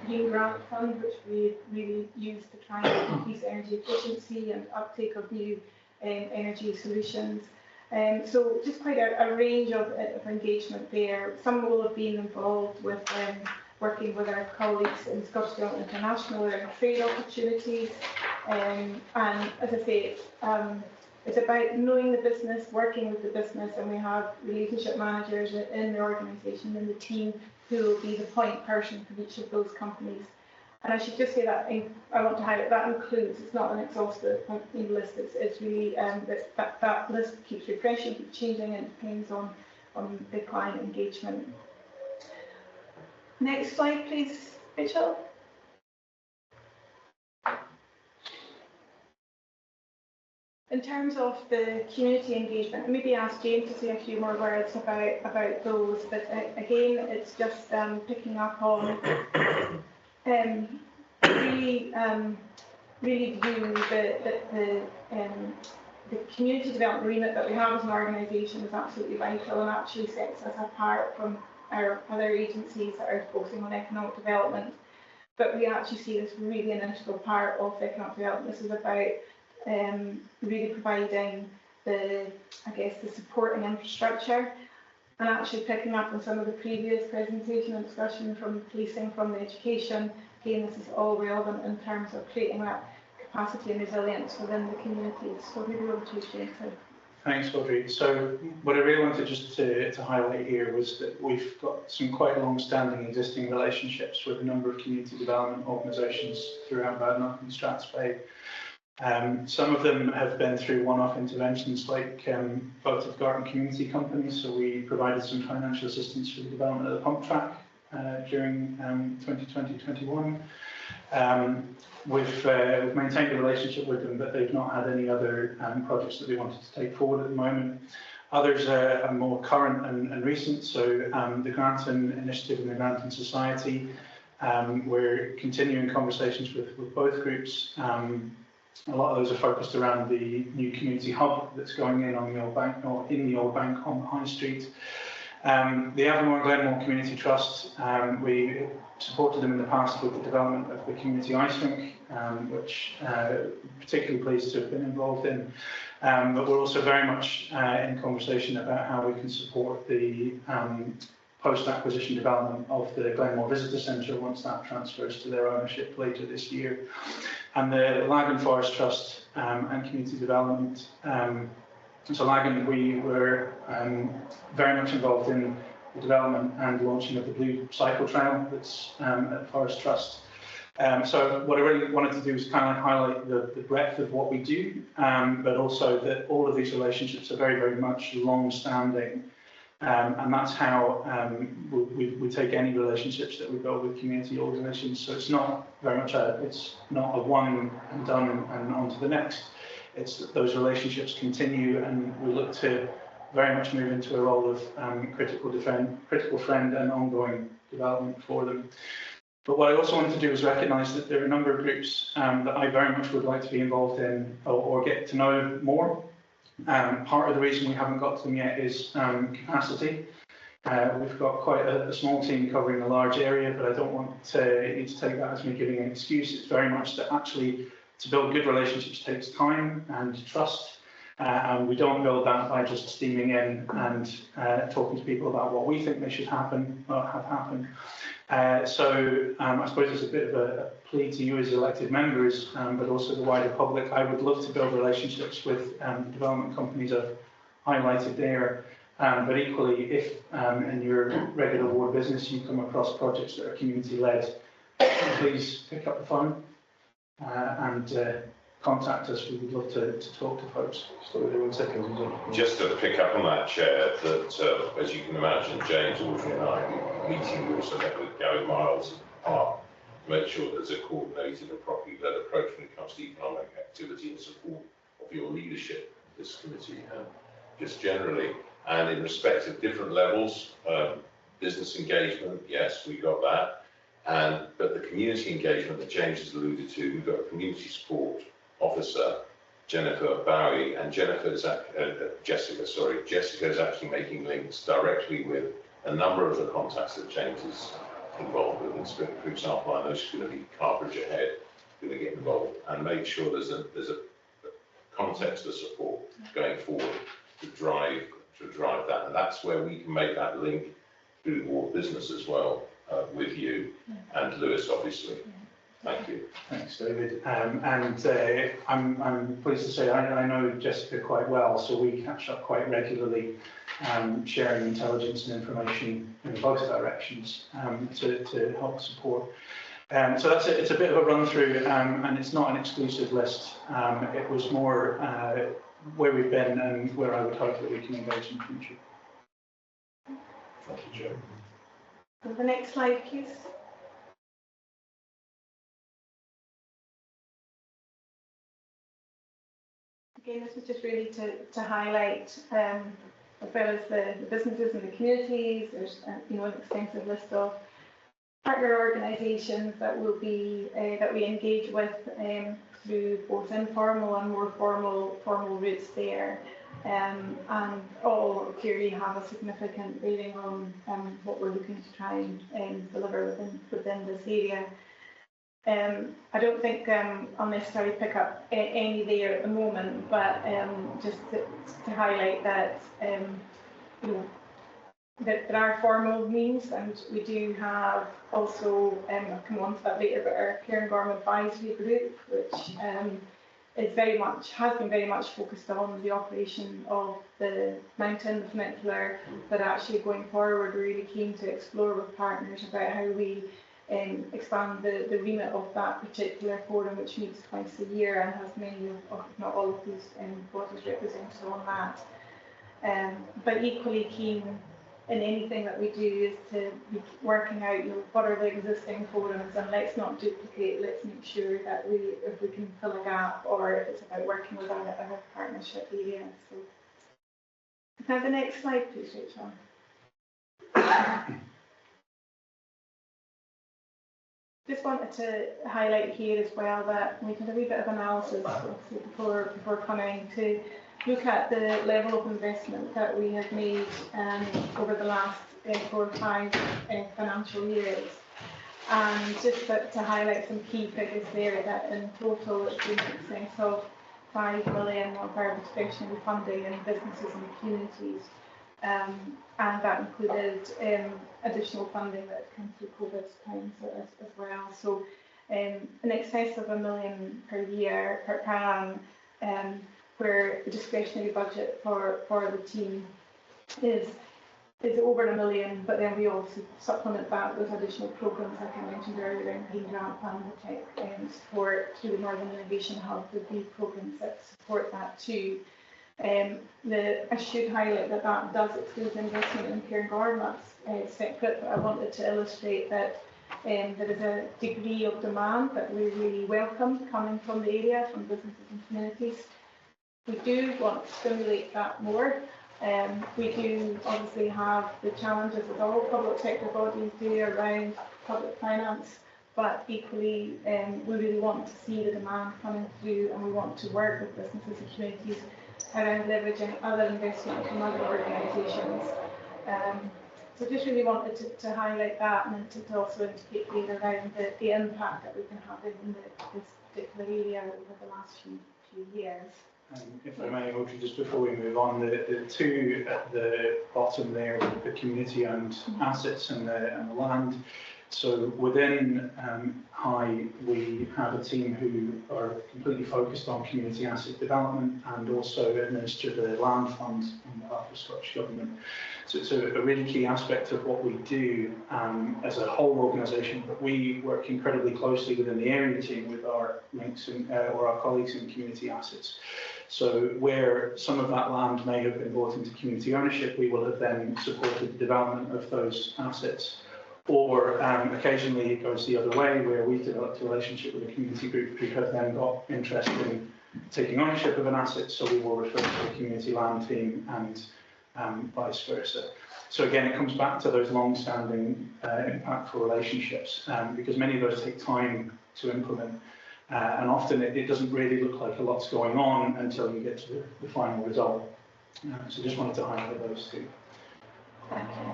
green grant funds, which we really use to try and increase energy efficiency and uptake of new energy solutions. So just quite a range of engagement there. Some will have been involved with working with our colleagues in Scottish Development International around trade opportunities. And as I say, it's about knowing the business, working with the business, and we have relationship managers in the organisation and the team who will be the point person for each of those companies. And I should just say that I want to highlight that includes, it's not an exhaustive list, it's really that list keeps refreshing, keeps changing, and it depends on the client engagement. Next slide, please, Rachel. In terms of the community engagement, I maybe ask James to say a few more words about those, but again, it's just picking up on really view the community development remit that we have as an organisation is absolutely vital and actually sets us apart from our other agencies that are focusing on economic development. But we actually see this really an integral part of economic development. This is about really providing the supporting infrastructure, and actually picking up on some of the previous presentation and discussion from policing, from the education. Again, this is all relevant in terms of creating that capacity and resilience within the communities. So maybe over to you, James. Thanks, Audrey. So what I really wanted just to highlight here was that we've got some quite long-standing existing relationships with a number of community development organisations throughout Badenoch and Strathspey. Some of them have been through one-off interventions like both of Garton Community Companies, so we provided some financial assistance for the development of the pump track during 2020-21. We've maintained a relationship with them, but they've not had any other projects that they wanted to take forward at the moment. Others are more current and recent, so the Grantown Initiative and the Grantown Society, we're continuing conversations with both groups. A lot of those are focused around the new community hub that's going in on the old bank, or in the old bank on the High Street. The Avonmore and Glenmore Community Trust, we supported them in the past with the development of the community ice rink, which particularly pleased to have been involved in. But we're also very much in conversation about how we can support the post-acquisition development of the Glenmore Visitor Centre once that transfers to their ownership later this year. And the Land and Forest Trust and Community Development So Lagan, we were very much involved in the development and launching of the Blue Cycle Trail that's at Forest Trust. So what I really wanted to do is kind of highlight the breadth of what we do, but also that all of these relationships are very, very much long-standing. And that's how we take any relationships that we build with community organisations. So it's not very much it's not a one and done and on to the next. It's that those relationships continue, and we look to very much move into a role of critical friend and ongoing development for them. But what I also wanted to do is recognise that there are a number of groups that I very much would like to be involved in or get to know more. Part of the reason we haven't got to them yet is capacity. We've got quite a small team covering a large area, but I don't want you to take that as me giving an excuse. It's very much that actually to build good relationships takes time and trust. And we don't build that by just steaming in and talking to people about what we think they should happen or have happened. So I suppose it's a bit of a plea to you as elected members, but also the wider public. I would love to build relationships with the development companies I've highlighted there. But equally, if in your regular ward business you come across projects that are community-led, please pick up the phone and contact us. We would love to talk to folks. Just to pick up on that, Chair, that as you can imagine, James, Audrey and I meeting, we also met with Gary Miles to make sure there's a coordinated and properly led approach when it comes to economic activity and support of your leadership, this committee, and just generally. And in respect of different levels, business engagement, yes, we got that. But the community engagement that James has alluded to, we've got a community support officer, Jennifer Bowie, and Jessica is actually making links directly with a number of the contacts that James is involved with. And for example, I know she's going to be Carbridge ahead, going to get involved and make sure there's a context of support going forward to drive that. And that's where we can make that link through the ward business as well, with you and Lewis, obviously. Thank you. Thanks, David. I'm pleased to say I know Jessica quite well, so we catch up quite regularly, sharing intelligence and information in both directions to help support. So that's it. It's a bit of a run through, and it's not an exclusive list. It was more where we've been and where I would hope that we can engage in the future. Thank you, Joe. So the next slide, please. Again, this was just really to highlight, as well as the businesses and the communities. There's an extensive list of partner organisations that will be that we engage with through both informal and more formal routes there, and all clearly have a significant bearing on what we're looking to try and deliver within this area. I don't think I'll necessarily pick up any there at the moment, but just to highlight that that there are formal means, and we do have also, I'll come on to that later, but our Cairngorm Advisory Group, which has been very much focused on the operation of the mountain, the peninsula, but actually going forward, we're really keen to explore with partners about how we expand the remit of that particular forum, which meets twice a year and has many of, if not all of these bodies represented on that. But equally keen in anything that we do is to be working out, what are the existing forums, and let's not duplicate. Let's make sure that if we can fill a gap, or if it's about working with other partnership areas. So, now the next slide, please, Rachel. Just wanted to highlight here as well that we did a wee bit of analysis before coming to look at the level of investment that we have made over the last 4 or 5 financial years. And just to highlight some key figures there, that in total it's been in excess of 5 million of our discretionary funding in businesses and communities. And that included additional funding that had come through COVID times as well. So in excess of £1 million per year, per annum, where the discretionary budget for the team is over £1 million, but then we also supplement that with additional programmes, like I mentioned earlier, in Green Grant and the tech support through the Northern Innovation Hub, the big programmes that support that too. I should highlight that that does exclude investment in Cairngorm, that's separate, but I wanted to illustrate that there is a degree of demand that we really welcome coming from the area, from businesses and communities. We do want to stimulate that more. We do obviously have the challenges that all public sector bodies do around public finance, but equally we really want to see the demand coming through, and we want to work with businesses and communities around leveraging other investment from other organisations. So just really wanted to highlight that, and then to also indicate there around the impact that we've been having in this particular area over the last few years. If I may, Audrey, just before we move on, the two at the bottom there, the community-owned assets and the land. So within High, we have a team who are completely focused on community asset development and also administer the land fund on behalf of Scottish Government. So it's a really key aspect of what we do as a whole organisation, but we work incredibly closely within the area team with our links or our colleagues in community assets. So where some of that land may have been brought into community ownership, we will have then supported the development of those assets. Or occasionally it goes the other way, where we've developed a relationship with a community group who have then got interest in taking ownership of an asset, so we will refer to the community land team and vice versa. So again, it comes back to those long-standing impactful relationships, because many of those take time to implement. And often it doesn't really look like a lot's going on until you get to the final result. So just wanted to highlight those two. Thank you.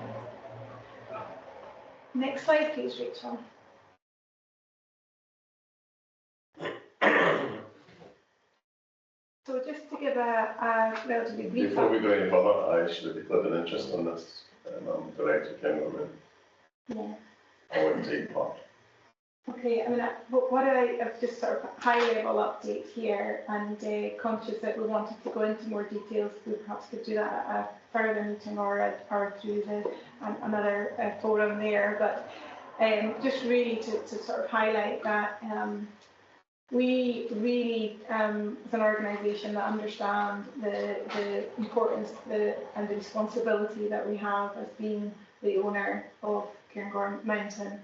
Next slide, please, Rachel. So just to give a relatively brief... Before we go any further, I should have declared an interest on this. I'm Director of Kingussie. Yeah. I wouldn't take part. Okay, I mean, what I've just sort of high-level update here, and conscious that we wanted to go into more details, we perhaps could do that at a further meeting or through another forum there. But just really to sort of highlight that we really, as an organisation, that understand the importance and the responsibility that we have as being the owner of Cairngorm Mountain.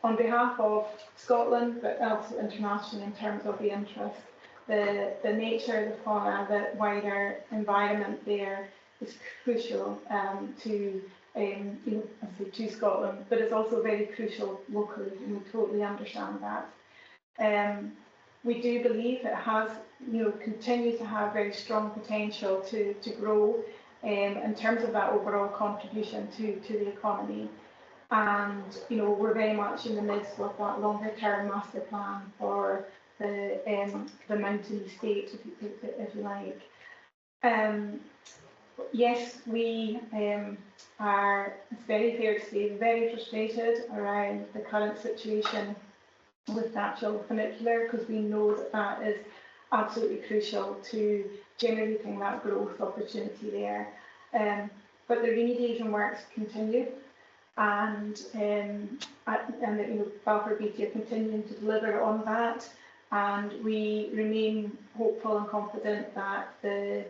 On behalf of Scotland, but also internationally in terms of the interest, the nature, the fauna, the wider environment there is crucial to Scotland, but it's also very crucial locally, and we totally understand that. We do believe it has, continues to have very strong potential to grow in terms of that overall contribution to the economy. And we're very much in the midst of that longer term master plan for the mountain estate, if you like. Yes, we are, it's very fair to say, very frustrated around the current situation with natural funicular, because we know that is absolutely crucial to generating that growth opportunity there. But the remediation works continue. And Balfour Beatty are continuing to deliver on that, and we remain hopeful and confident that the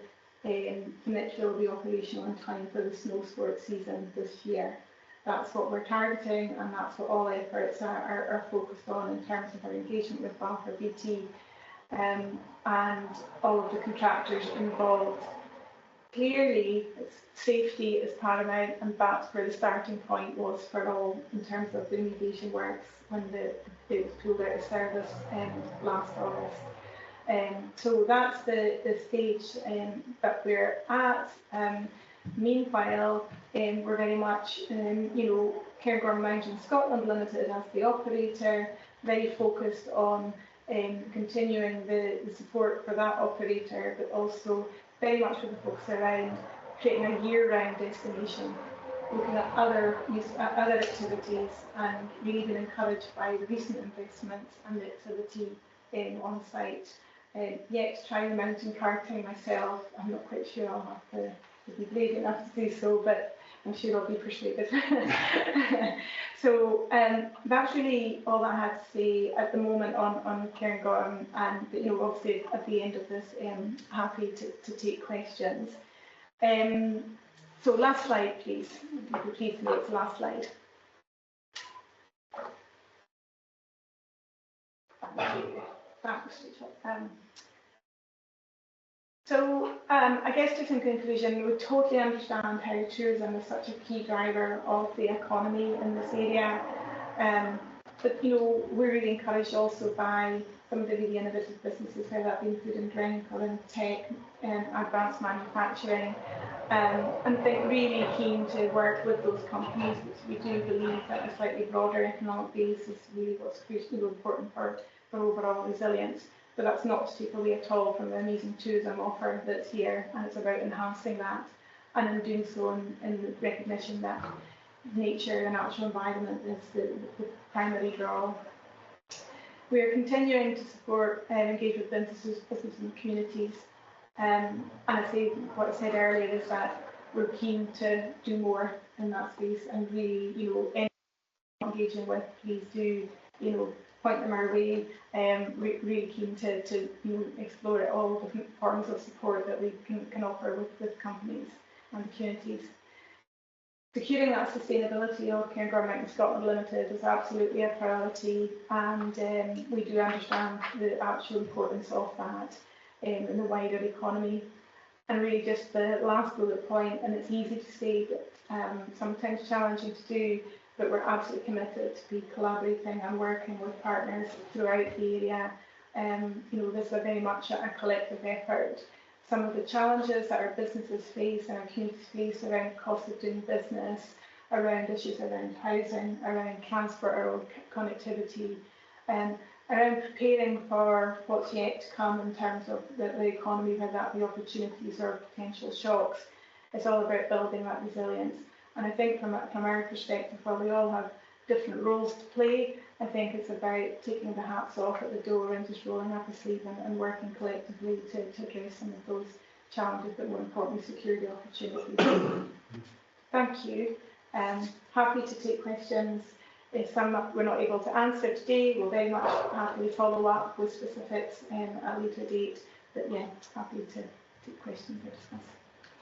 funicular will be operational in time for the snow sports season this year. That's what we're targeting, and that's what all efforts are focused on in terms of our engagement with Balfour Beatty and all of the contractors involved. Clearly, safety is paramount, and that's where the starting point was for all in terms of the remediation works when it was pulled out of service last August. So that's the stage that we're at. Meanwhile, we're very much, Cairngorm Mountain Scotland Limited as the operator, very focused on continuing the support for that operator, but also very much with the focus around creating a year-round destination, looking at other activities, and really been encouraged by the recent investments and the activity on site yet to try the mountain karting myself. I'm not quite sure I'll have to be brave enough to do so, but I'm sure I'll be persuaded. So that's really all I had to say at the moment on Cairngorm, and obviously at the end of this, happy to take questions. So last slide, please. If you could please make the last slide. Thanks, Rachel. So I guess just in conclusion, we totally understand how tourism is such a key driver of the economy in this area. But we're really encouraged also by some of the really innovative businesses, whether that be food and drink or in tech and advanced manufacturing. And think really keen to work with those companies, which we do believe that a slightly broader economic base is really what's crucially important for overall resilience. But that's not to take away at all from the amazing tourism offer that's here, and it's about enhancing that, and in doing so in the recognition that nature and natural environment is the primary draw. We are continuing to support and engage with businesses and communities. And I say what I said earlier is that we're keen to do more in that space, and really, any engaging with, please do, point them our way. Really keen to explore all different forms of support that we can offer with companies and communities. Securing that sustainability of Cairngorm Mountain Scotland Limited is absolutely a priority, and we do understand the actual importance of that in the wider economy. And really just the last bullet point, and it's easy to say, but sometimes challenging to do, but we're absolutely committed to be collaborating and working with partners throughout the area. This is very much a collective effort. Some of the challenges that our businesses face and our communities face around cost of doing business, around issues around housing, around transport, around connectivity, around preparing for what's yet to come in terms of the economy, whether that be opportunities or potential shocks. It's all about building that resilience. And I think from our perspective, while we all have different roles to play, I think it's about taking the hats off at the door and just rolling up a sleeve and working collectively to address some of those challenges, but more importantly, secure the opportunities. Thank you. Happy to take questions. If some we're not able to answer today, we'll very much happily follow up with specifics at a later date. But yeah, happy to take questions or discuss.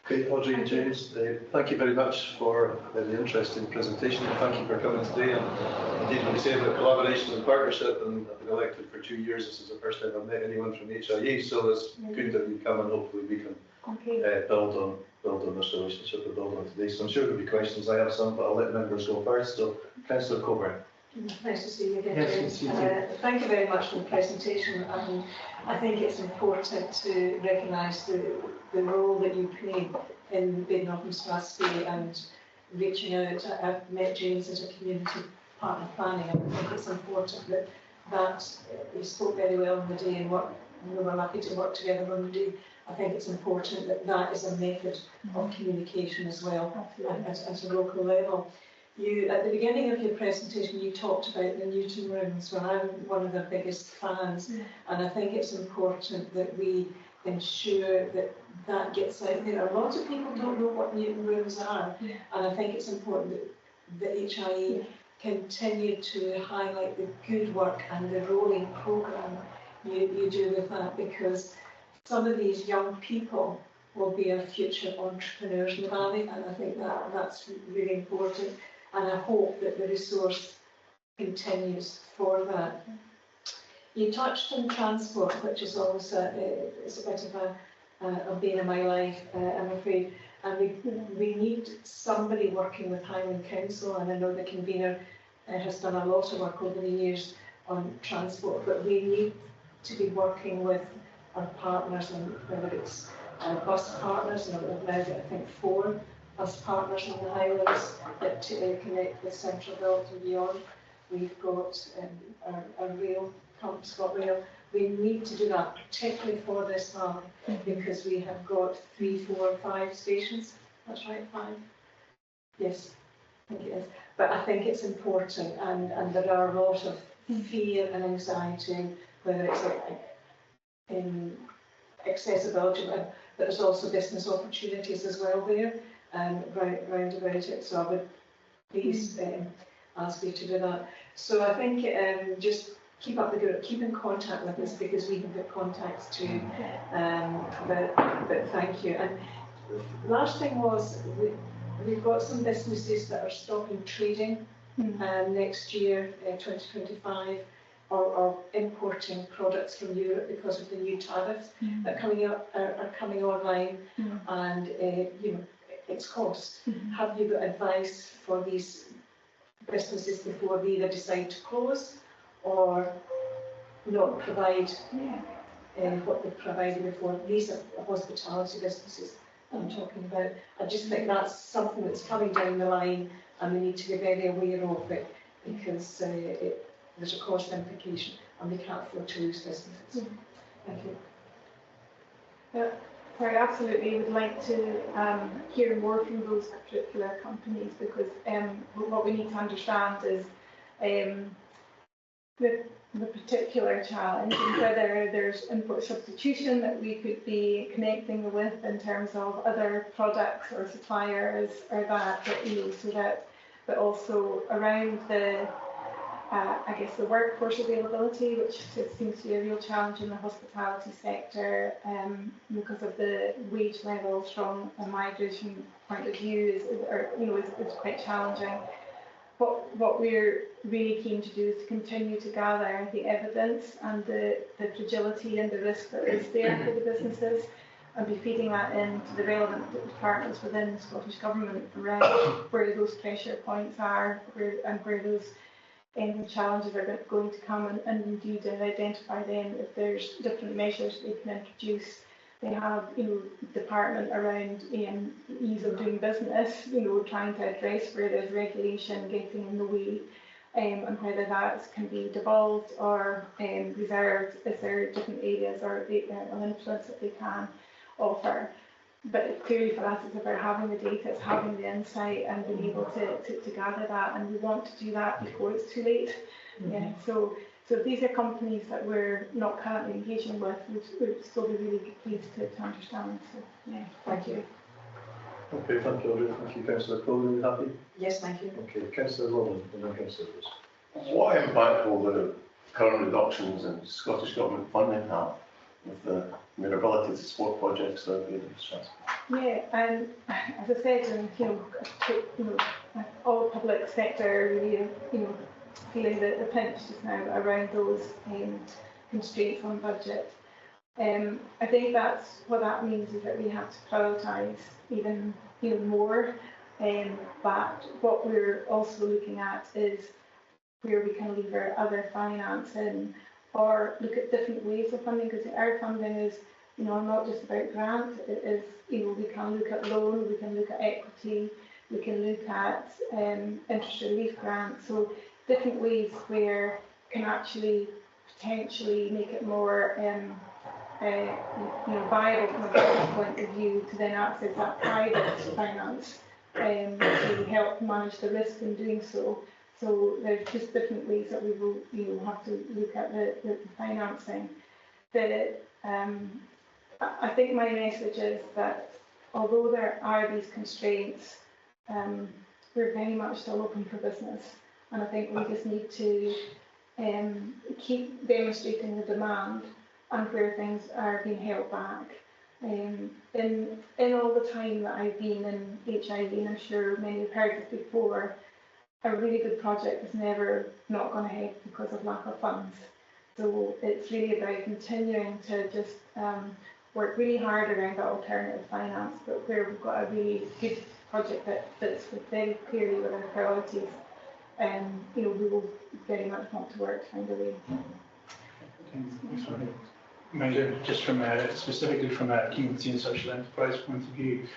Okay, Audrey and James, thank you very much for the interesting presentation, and thank you for coming today. And indeed, when you say about collaboration and partnership, and I've been elected for 2 years, this is the first time I've met anyone from HIE, so it's good that you come, and hopefully we can build on this relationship we're building on today. So I'm sure there'll be questions. I have some, but I'll let members go first. So, Councillor Coburn. Nice to see you again, James. Thank you very much for the presentation. I think it's important to recognise the role that you play in Badenoch and Strathspey and reaching out. I've met James as a community partner planning, and I think it's important that we spoke very well on the day, and we were lucky to work together on the day. I think it's important that is a method of communication as well at a local level. You, at the beginning of your presentation, you talked about the Newton rooms, where I'm one of the biggest fans, and I think it's important that we ensure that gets out there. A lot of people don't know what Newton rooms are, and I think it's important that HIE continue to highlight the good work and the rolling programme you do with that, because some of these young people will be our future entrepreneurs in the valley, and I think that's really important. And I hope that the resource continues for that. You touched on transport, which is always it's a bit of a bane in my life, I'm afraid. And we need somebody working with Highland Council, and I know the convener has done a lot of work over the years on transport, but we need to be working with our partners, and whether it's bus partners, and we've now got, I think, 4 bus partners in the Highlands that connect with Central Belt and beyond. We've got our rail, ScotRail. We need to do that, particularly for this valley, because we have got 3, 4, 5 stations. That's right, 5? Yes, I think it is. But I think it's important, and there are a lot of fear and anxiety, whether it's accessibility, but there's also business opportunities as well there round about it. So I would please ask you to do that. So I think just keep up the good, keep in contact with us, because we can get contacts too. But thank you. And last thing was, we've got some businesses that are stopping trading next year, 2025, or importing products from Europe because of the new tariffs that are coming online, and you know, its cost. Have you got advice for these businesses before they either decide to close or not provide what they provided before? These are hospitality businesses I'm talking about. I just think that's something that's coming down the line, and we need to be very aware of it, because there's a cost implication and we can't afford to lose businesses. Thank you. Yeah, sorry, absolutely. Would like to hear more from those particular companies, because what we need to understand is the particular challenge, and whether there's import substitution that we could be connecting with in terms of other products or suppliers, or that you know, so that, but also around the I guess the workforce availability, which seems to be a real challenge in the hospitality sector, because of the wage levels from a migration point of view is quite challenging. What we're really keen to do is to continue to gather the evidence and the fragility and the risk that is there for the businesses, and be feeding that into the relevant departments within the Scottish Government around where those pressure points are, where those challenges are going to come, and indeed identify them if there's different measures they can introduce. They have, department around ease of doing business, trying to address where there's regulation getting in the way, and whether that can be devolved or reserved. Is there different areas or an influence that they can offer? But clearly for us, it's about having the data, it's having the insight, and being able to gather that, and we want to do that before it's too late. Yeah, so if these are companies that we're not currently engaging with, we'd still be really pleased to understand. So yeah, thank you. Okay, thank you, Audrey. Thank you, Councillor Cole. Are you happy? Yes, thank you. Okay, Councillor Rowland, and then Councillor Bruce. What impact will the current reductions in Scottish Government funding have with the ability to support projects that are being stressed? Yeah, and as I said, all public sector really, feeling the pinch just now around those constraints on budget. I think that's what that means, is that we have to prioritise even more. But what we're also looking at is where we can lever other financing, or look at different ways of funding, because our funding is not just about grant. It is, we can look at loan, we can look at equity, we can look at interest relief grants. So different ways where can actually potentially make it more viable from a business point of view to then access that private finance to help manage the risk in doing so. So there's just different ways that we will have to look at the financing. I think my message is that although there are these constraints, we're very much still open for business, and I think we just need to keep demonstrating the demand and where things are being held back. In all the time that I've been in HIV, and I'm sure many have heard this before, a really good project is never not gone ahead because of lack of funds. So it's really about continuing to just work really hard around that alternative finance, but where we've got a really good project that fits very clearly with our priorities, we will very much want to work to find a way. Maybe just specifically from a Kingussie and social enterprise point of view,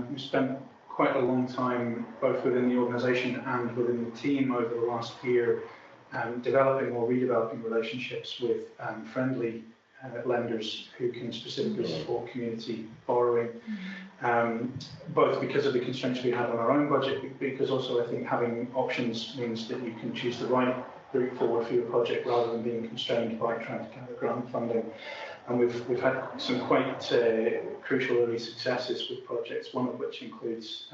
we've spent quite a long time, both within the organisation and within the team over the last year, developing or redeveloping relationships with friendly lenders who can specifically support community borrowing, both because of the constraints we have on our own budget, because also I think having options means that you can choose the right route forward for your project rather than being constrained by trying to gather grant funding. And we've had some quite crucial early successes with projects, one of which includes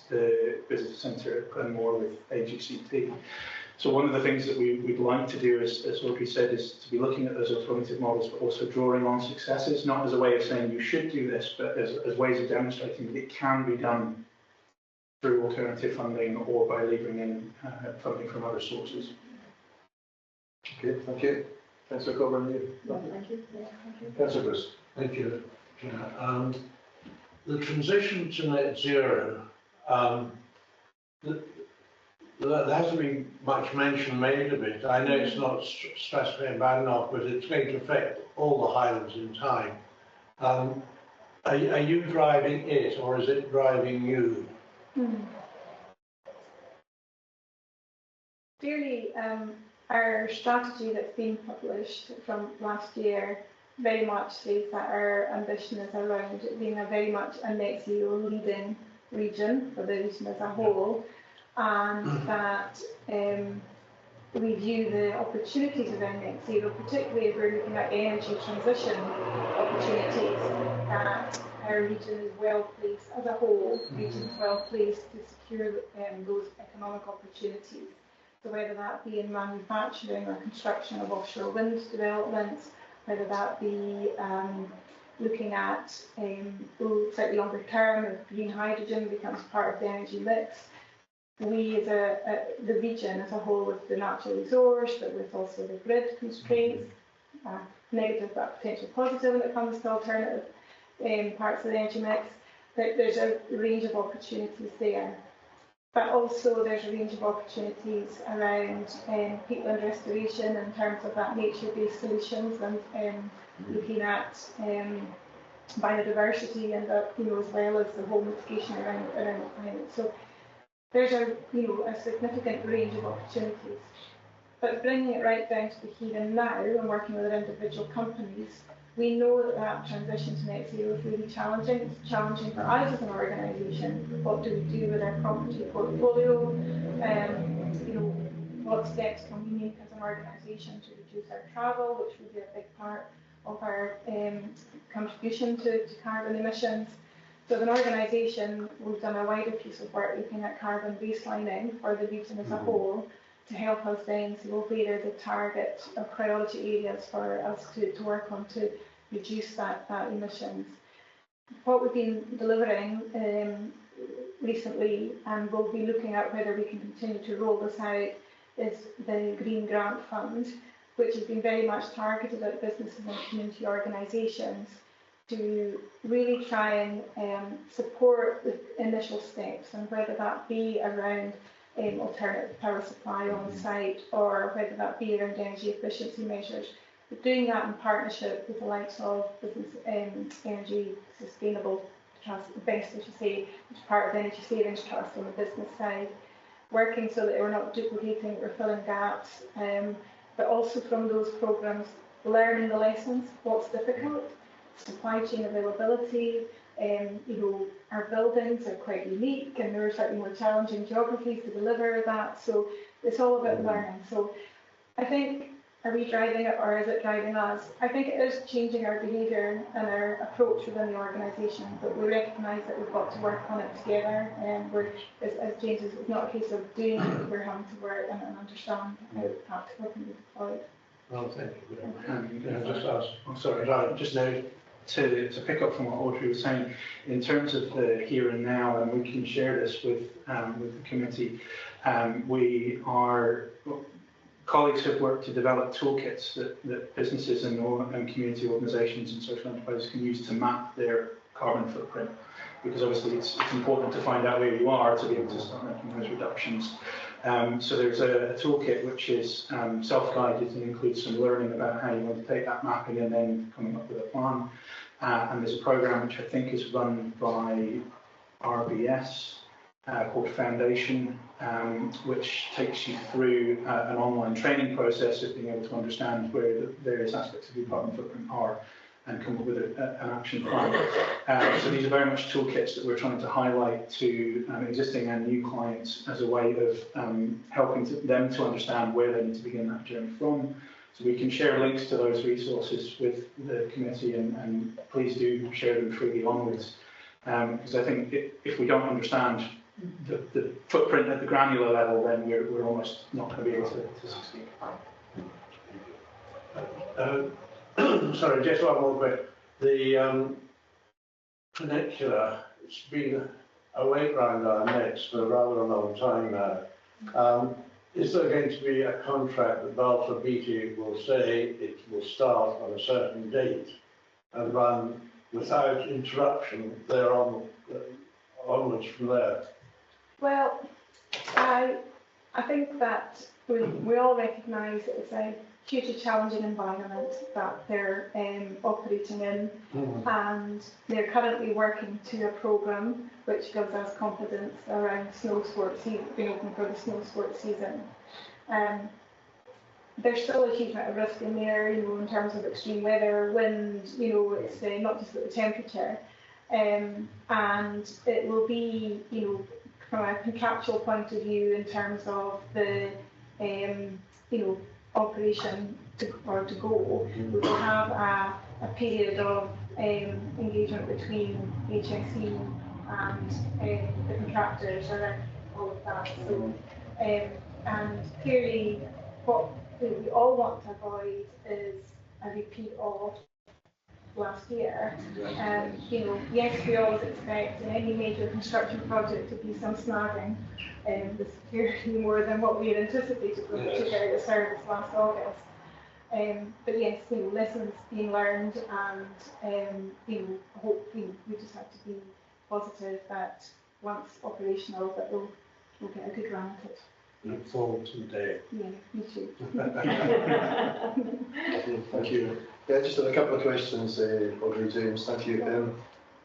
the visitor centre at Glenmore with AGCT. So one of the things that we'd like to do, as Audrey said, is to be looking at those alternative models, but also drawing on successes, not as a way of saying you should do this, but as ways of demonstrating that it can be done through alternative funding or by levering in funding from other sources. Okay, thank you. Councillor Coburn, you. Thank you. Councillor Bruce. Thank you, Chair. The transition to net zero, there hasn't been much mention made of it. I know it's not Strathspey and Badenoch, but it's going to affect all the Highlands in time. Are you driving it, or is it driving you? Clearly, our strategy that's been published from last year very much says that our ambition is around it being very much a net zero leading region for the region as a whole, and that we view the opportunities around net zero, particularly if we're looking at energy transition opportunities, that our region is well placed as a whole, region is well placed to secure those economic opportunities. So whether that be in manufacturing or construction of offshore wind developments, whether that be looking at slightly longer term if green hydrogen becomes part of the energy mix. We as the region as a whole, with the natural resource, but with also the grid constraints, negative but potentially positive when it comes to alternative parts of the energy mix, there's a range of opportunities there. But also there's a range of opportunities around peatland restoration in terms of that nature-based solutions and looking at biodiversity and as well as the whole mitigation around the climate. So there's a significant range of opportunities. But bringing it right down to the here and now and working with individual companies, we know that transition to net zero is really challenging. It's challenging for us as an organisation. What do we do with our property portfolio? What steps can we make as an organisation to reduce our travel, which will be a big part of our contribution to carbon emissions. So as an organisation, we've done a wider piece of work looking at carbon baselining for the region as a whole to help us then see where there's a target of priority areas for us to work on to reduce that emissions. What we've been delivering recently, and we'll be looking at whether we can continue to roll this out, is the Green Grant Fund, which has been very much targeted at businesses and community organisations to really try and support the initial steps, and whether that be around alternative power supply on site or whether that be around energy efficiency measures. We're doing that in partnership with the likes of Business Energy Sustainable Trust, BEST, which is part of the Energy Savings Trust on the business side, working so that we're not duplicating, we're filling gaps, but also from those programmes, learning the lessons, what's difficult, supply chain availability. Our buildings are quite unique and there are slightly more challenging geographies to deliver that. So it's all about learning. So I think, are we driving it or is it driving us? I think it is changing our behaviour and our approach within the organisation, but we recognise that we've got to work on it together. And as James says, it's not a case of doing it, we're having to work and understand how it practically can be deployed. Well, thank you. Just now, to pick up from what Audrey was saying, in terms of the here and now, and we can share this with the committee, colleagues have worked to develop toolkits that businesses and community organisations and social enterprises can use to map their carbon footprint, because obviously it's important to find out where you are to be able to start making those reductions. So there's a toolkit which is self-guided and includes some learning about how you want to take that mapping and then coming up with a plan. And there's a programme which I think is run by RBS called Foundation, which takes you through an online training process of being able to understand where the various aspects of your carbon footprint are. and come up with an action plan. So these are very much toolkits that we're trying to highlight to existing and new clients as a way of helping them to understand where they need to begin that journey from. So we can share links to those resources with the committee, and please do share them freely onwards. Because I think if we don't understand the footprint at the granular level, then we're almost not going to be able to succeed. Sorry, just one more bit. The peninsula, it's been a weight round our necks for a rather long time now. Is there going to be a contract that Balfour Beatty will say it will start on a certain date and run without interruption thereon onwards from there? Well, I think that we all recognise it's a hugely challenging environment that they're operating in, and they're currently working to a programme which gives us confidence around snow sports being open for the snow sports season. There's still a huge amount of risk in there, in terms of extreme weather, wind, it's not just about the temperature, and it will be, from a contractual point of view, in terms of the, operation to go, we will have a period of engagement between HSE and the contractors around all of that. So, and clearly, what we all want to avoid is a repeat of last year. Yes, we always expect in any major construction project to be some snagging. This year more than what we had anticipated when we took out the service last August. But yes, lessons being learned, and hope we just have to be positive that once operational, that we'll get a good run at it. Look forward to the day. Yeah, me too. Thank you. Yeah, just had a couple of questions, Audrey, James. Thank you.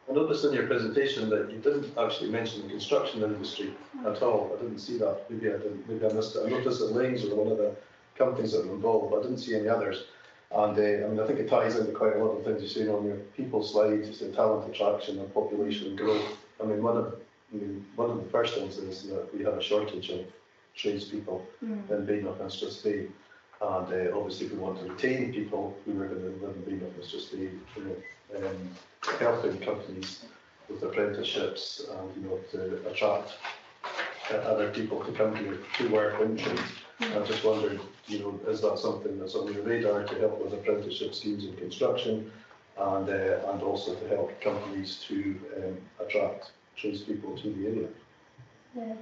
I noticed in your presentation that you didn't actually mention the construction industry at all. I didn't see that. Maybe I missed it. I noticed that Lanes were one of the companies that were involved, but I didn't see any others. And I think it ties into quite a lot of things you're saying on your people slides. It's the talent attraction and population growth. One of the first things is that we have a shortage of tradespeople in Badenoch and Strathspey. And obviously, if we want to retain people who are going to live in Badenoch and Strathspey, helping companies with apprenticeships and to attract other people to come here to work in trades. I just wondered, is that something that's on your radar to help with apprenticeship schemes in construction, and also to help companies to attract tradespeople to the area? Yeah,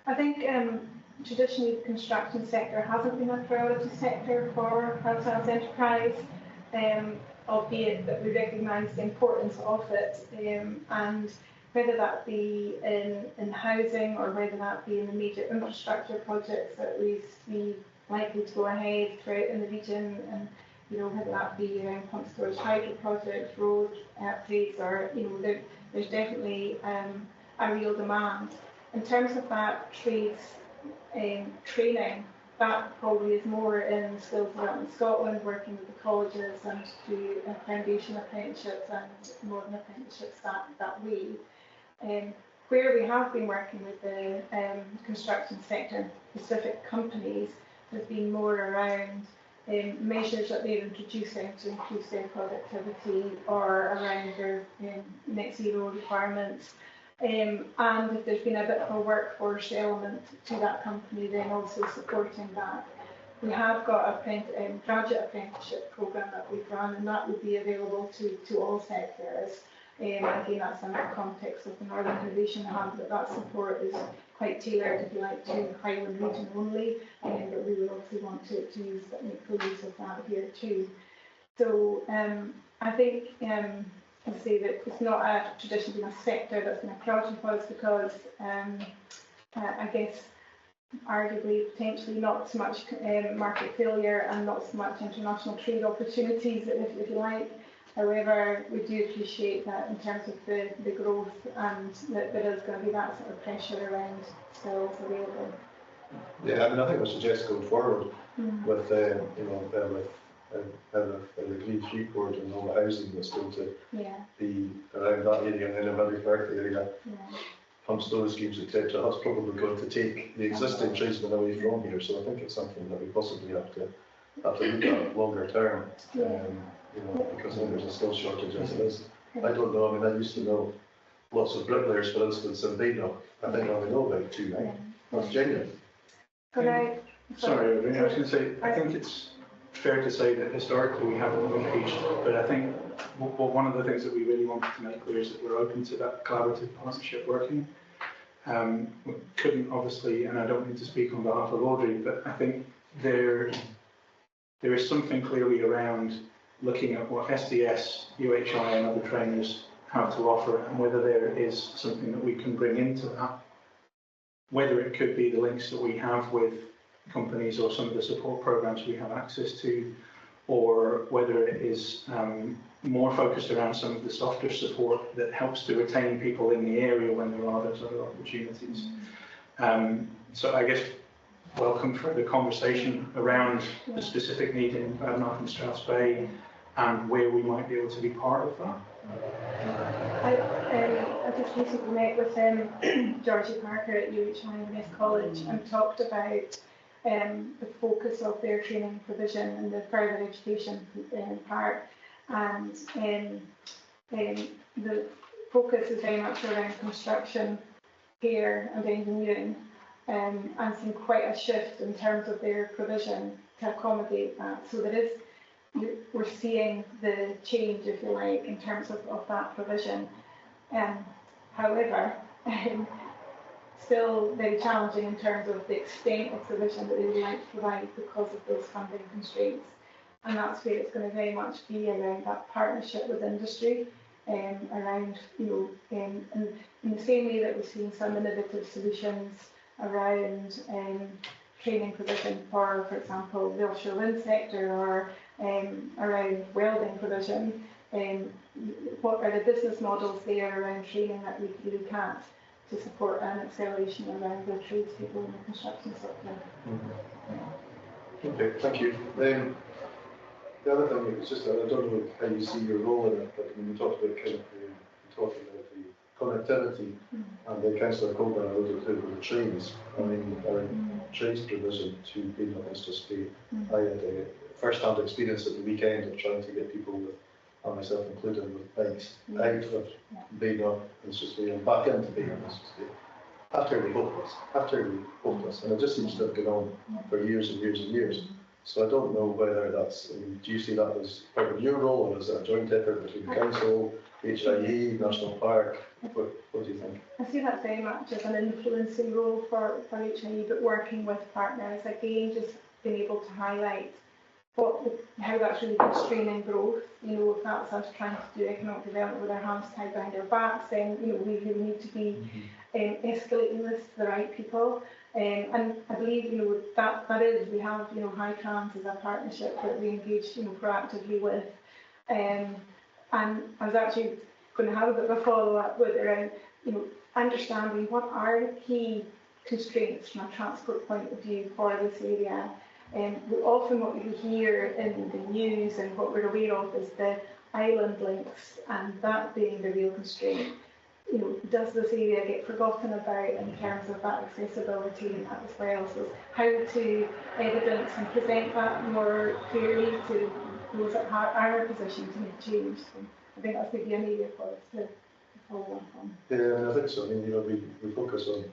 I think traditionally the construction sector hasn't been a priority sector for ourselves enterprise, albeit that we recognise the importance of it, and whether that be in housing or whether that be in the major infrastructure projects that we see likely to go ahead throughout in the region, and whether that be around pump storage hydro projects, road upgrades, or there's definitely a real demand. In terms of that trades training, that probably is more in Skills Development Scotland, working with the colleges and do foundation apprenticeships and modern apprenticeships that way. Where we have been working with the construction sector, specific companies, has been more around measures that they're introducing to increase their productivity or around their net zero requirements. And if there's been a bit of a workforce element to that company, then also supporting that. We have got a graduate apprenticeship programme that we've run, and that would be available to all sectors. Again, that's in the context of the Northern Innovation Hub, but that support is quite tailored, if you like, to Highland region only, but we would obviously want to use that, make full use of that here too. So I think I say that it's not traditionally been a sector that's been a priority for us because I guess arguably potentially not so much market failure and not so much international trade opportunities, if you like. However, we do appreciate that in terms of the growth, and that there is going to be that sort of pressure around skills available. Yeah, I think we suggest going forward with with the Green Freeport and all the housing that's going to Yeah, be around that area and then the Murray Park area, yeah. pump storage schemes, etc. That's probably going to take the existing tradesmen away from here. So I think it's something that we possibly have to look at longer term. You know, because I think there's a skill shortage as it is. I don't know. I mean, I used to know lots of bricklayers, for instance, in Badenoch. I think I only know about two now. That's genuine. Sorry, Audrey, I was going to say, I think it's fair to say that historically we haven't engaged, but I think one of the things that we really wanted to make clear is that we're open to that collaborative partnership working. We couldn't obviously, and I don't need to speak on behalf of Audrey, but I think there is something clearly around looking at what SDS, UHI and other trainers have to offer and whether there is something that we can bring into that, whether it could be the links that we have with companies or some of the support programs we have access to, or whether it is more focused around some of the softer support that helps to retain people in the area when there are those other opportunities. So I guess welcome for the conversation around the specific need in Badenoch and Strathspey and where we might be able to be part of that. I just recently met with Georgie Parker at UHI Inverness College and talked about the focus of their training provision and the further education part, and the focus is very much around construction, care and engineering, and seen quite a shift in terms of their provision to accommodate that. So there is, we're seeing the change, if you like, in terms of that provision. However, still very challenging in terms of the extent of provision that they would like to provide because of those funding constraints. And that's where it's going to very much be around that partnership with industry, around, you know, in the same way that we've seen some innovative solutions around training provision for example, the offshore wind sector, or around welding provision. What are the business models there around training that we could look at to support an acceleration around the tradespeople in the construction sector? Okay, thank you. The other thing is just, I don't know how you see your role in it, but when you talked about the connectivity, and the Councillor Colburn alluded to with the trains. I mean, our trains provision to Badenoch and Strathspey. I had a first-hand experience at the weekend of trying to get people with, and myself included, with bikes out of Badenoch and Strathspey and back into Badenoch and Strathspey. Utterly hopeless, and it just seems to have gone on for years and years and years. So I don't know whether that's, I mean, do you see that as part of your role, or is it a joint effort between the council, HIE, National Park? What do you think? I see that very much as an influencing role for HIE, but working with partners, again, just being able to highlight how that's really constraining growth. You know, if that's us trying to do economic development with our hands tied behind our backs, then, you know, we really need to be escalating this to the right people. And I believe, you know, that is, we have, you know, High Trans as a partnership that we engage, you know, proactively with. And I was actually going to have a bit of a follow-up with around, you know, understanding what are the key constraints from a transport point of view for this area. Often what we hear in the news and what we're aware of is the island links, and that being the real constraint. You know, does this area get forgotten about in terms of that accessibility and that as well? So how to evidence and present that more clearly to those that are in a position to make change. So I think that's maybe an area for us to follow up on. Yeah, I think so. I mean, you know, we focus on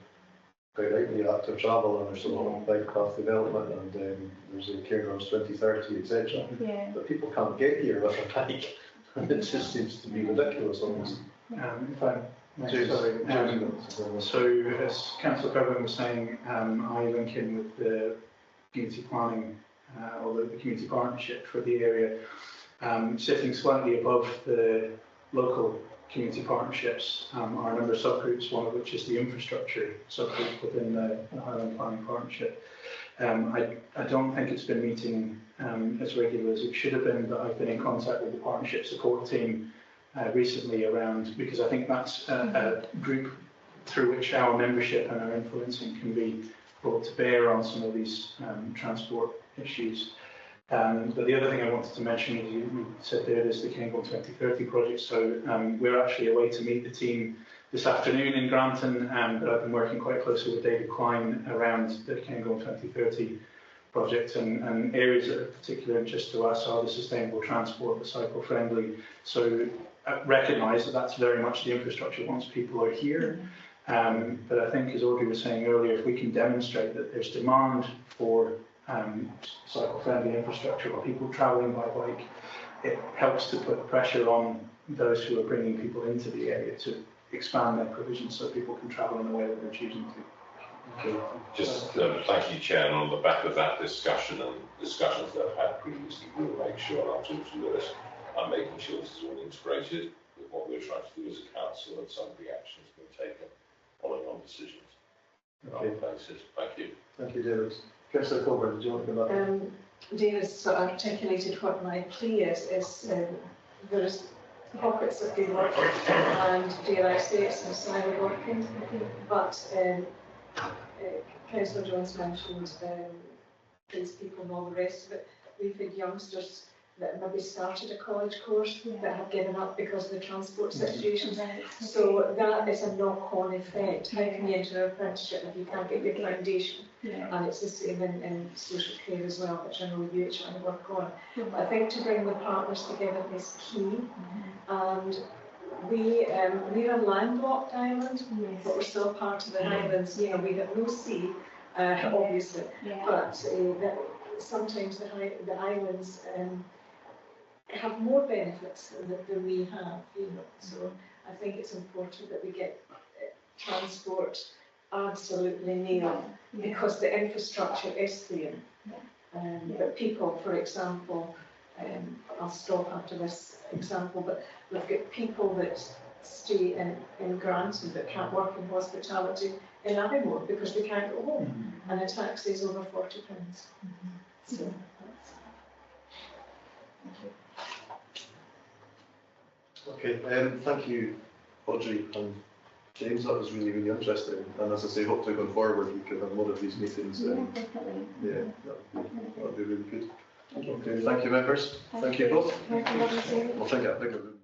quite rightly active travel, and there's a lot of bike path development, and there's a Kingussie 2030, etc. Yeah. But people can't get here with a bike. It just seems to be ridiculous almost. If I may, sorry. So as Councillor Coburn was saying, I link in with the community planning or the community partnership for the area, sitting slightly above the local community partnerships are a number of subgroups, one of which is the infrastructure subgroup within the Highland Planning Partnership. I don't think it's been meeting as regular as it should have been, but I've been in contact with the partnership support team recently around, because I think that's a group through which our membership and our influencing can be brought to bear on some of these transport issues. But the other thing I wanted to mention is you said there is the Kingussie 2030 project. So we're actually away to meet the team this afternoon in Grantown, but I've been working quite closely with David Klein around the Kingussie 2030 project, and areas that are of particular interest to us are the sustainable transport, the cycle-friendly. So recognise that that's very much the infrastructure once people are here. But I think, as Audrey was saying earlier, if we can demonstrate that there's demand for cycle-friendly infrastructure or people travelling by bike, it helps to put pressure on those who are bringing people into the area to expand their provisions so people can travel in the way that they're choosing to. Okay. Just thank you, Chair, and on the back of that discussion and discussions that I've had previously, we'll make sure, and I'll talk to Lewis, I'm making sure this is all integrated with what we're trying to do as a council and some of the actions being taken following on decisions. Okay. Thank you. Thank you, David. Councillor Coburn, do you want to go back? David's sort of articulated what my plea is there's pockets of good work and, dare I say, some silent working, but Councillor Jones mentioned these people and all the rest of it. We've had youngsters that maybe started a college course that have given up because of the transport situation. So that is a knock-on effect. How can you enter an apprenticeship if you can't get your foundation? And it's the same in social care as well, which I know you trying to work on. But I think to bring the partners together is key. And we're a landlocked island, but we're still part of the Highlands. You know, we have no sea, obviously, but sometimes the islands have more benefits than we have, you know. So I think it's important that we get transport absolutely nailed, because the infrastructure is there. But people, for example, I'll stop after this example, but we've got people that stay in Grantown that can't work in hospitality in Aviemore because they can't go home, and a taxi is over £40. So that's... Okay, thank you, Audrey and James. That was really, really interesting. And as I say, hopefully going forward, we can have more of these meetings. Definitely. Yeah, that would be really good. Okay, thank you, members. Thank you both. We'll take a bigger room.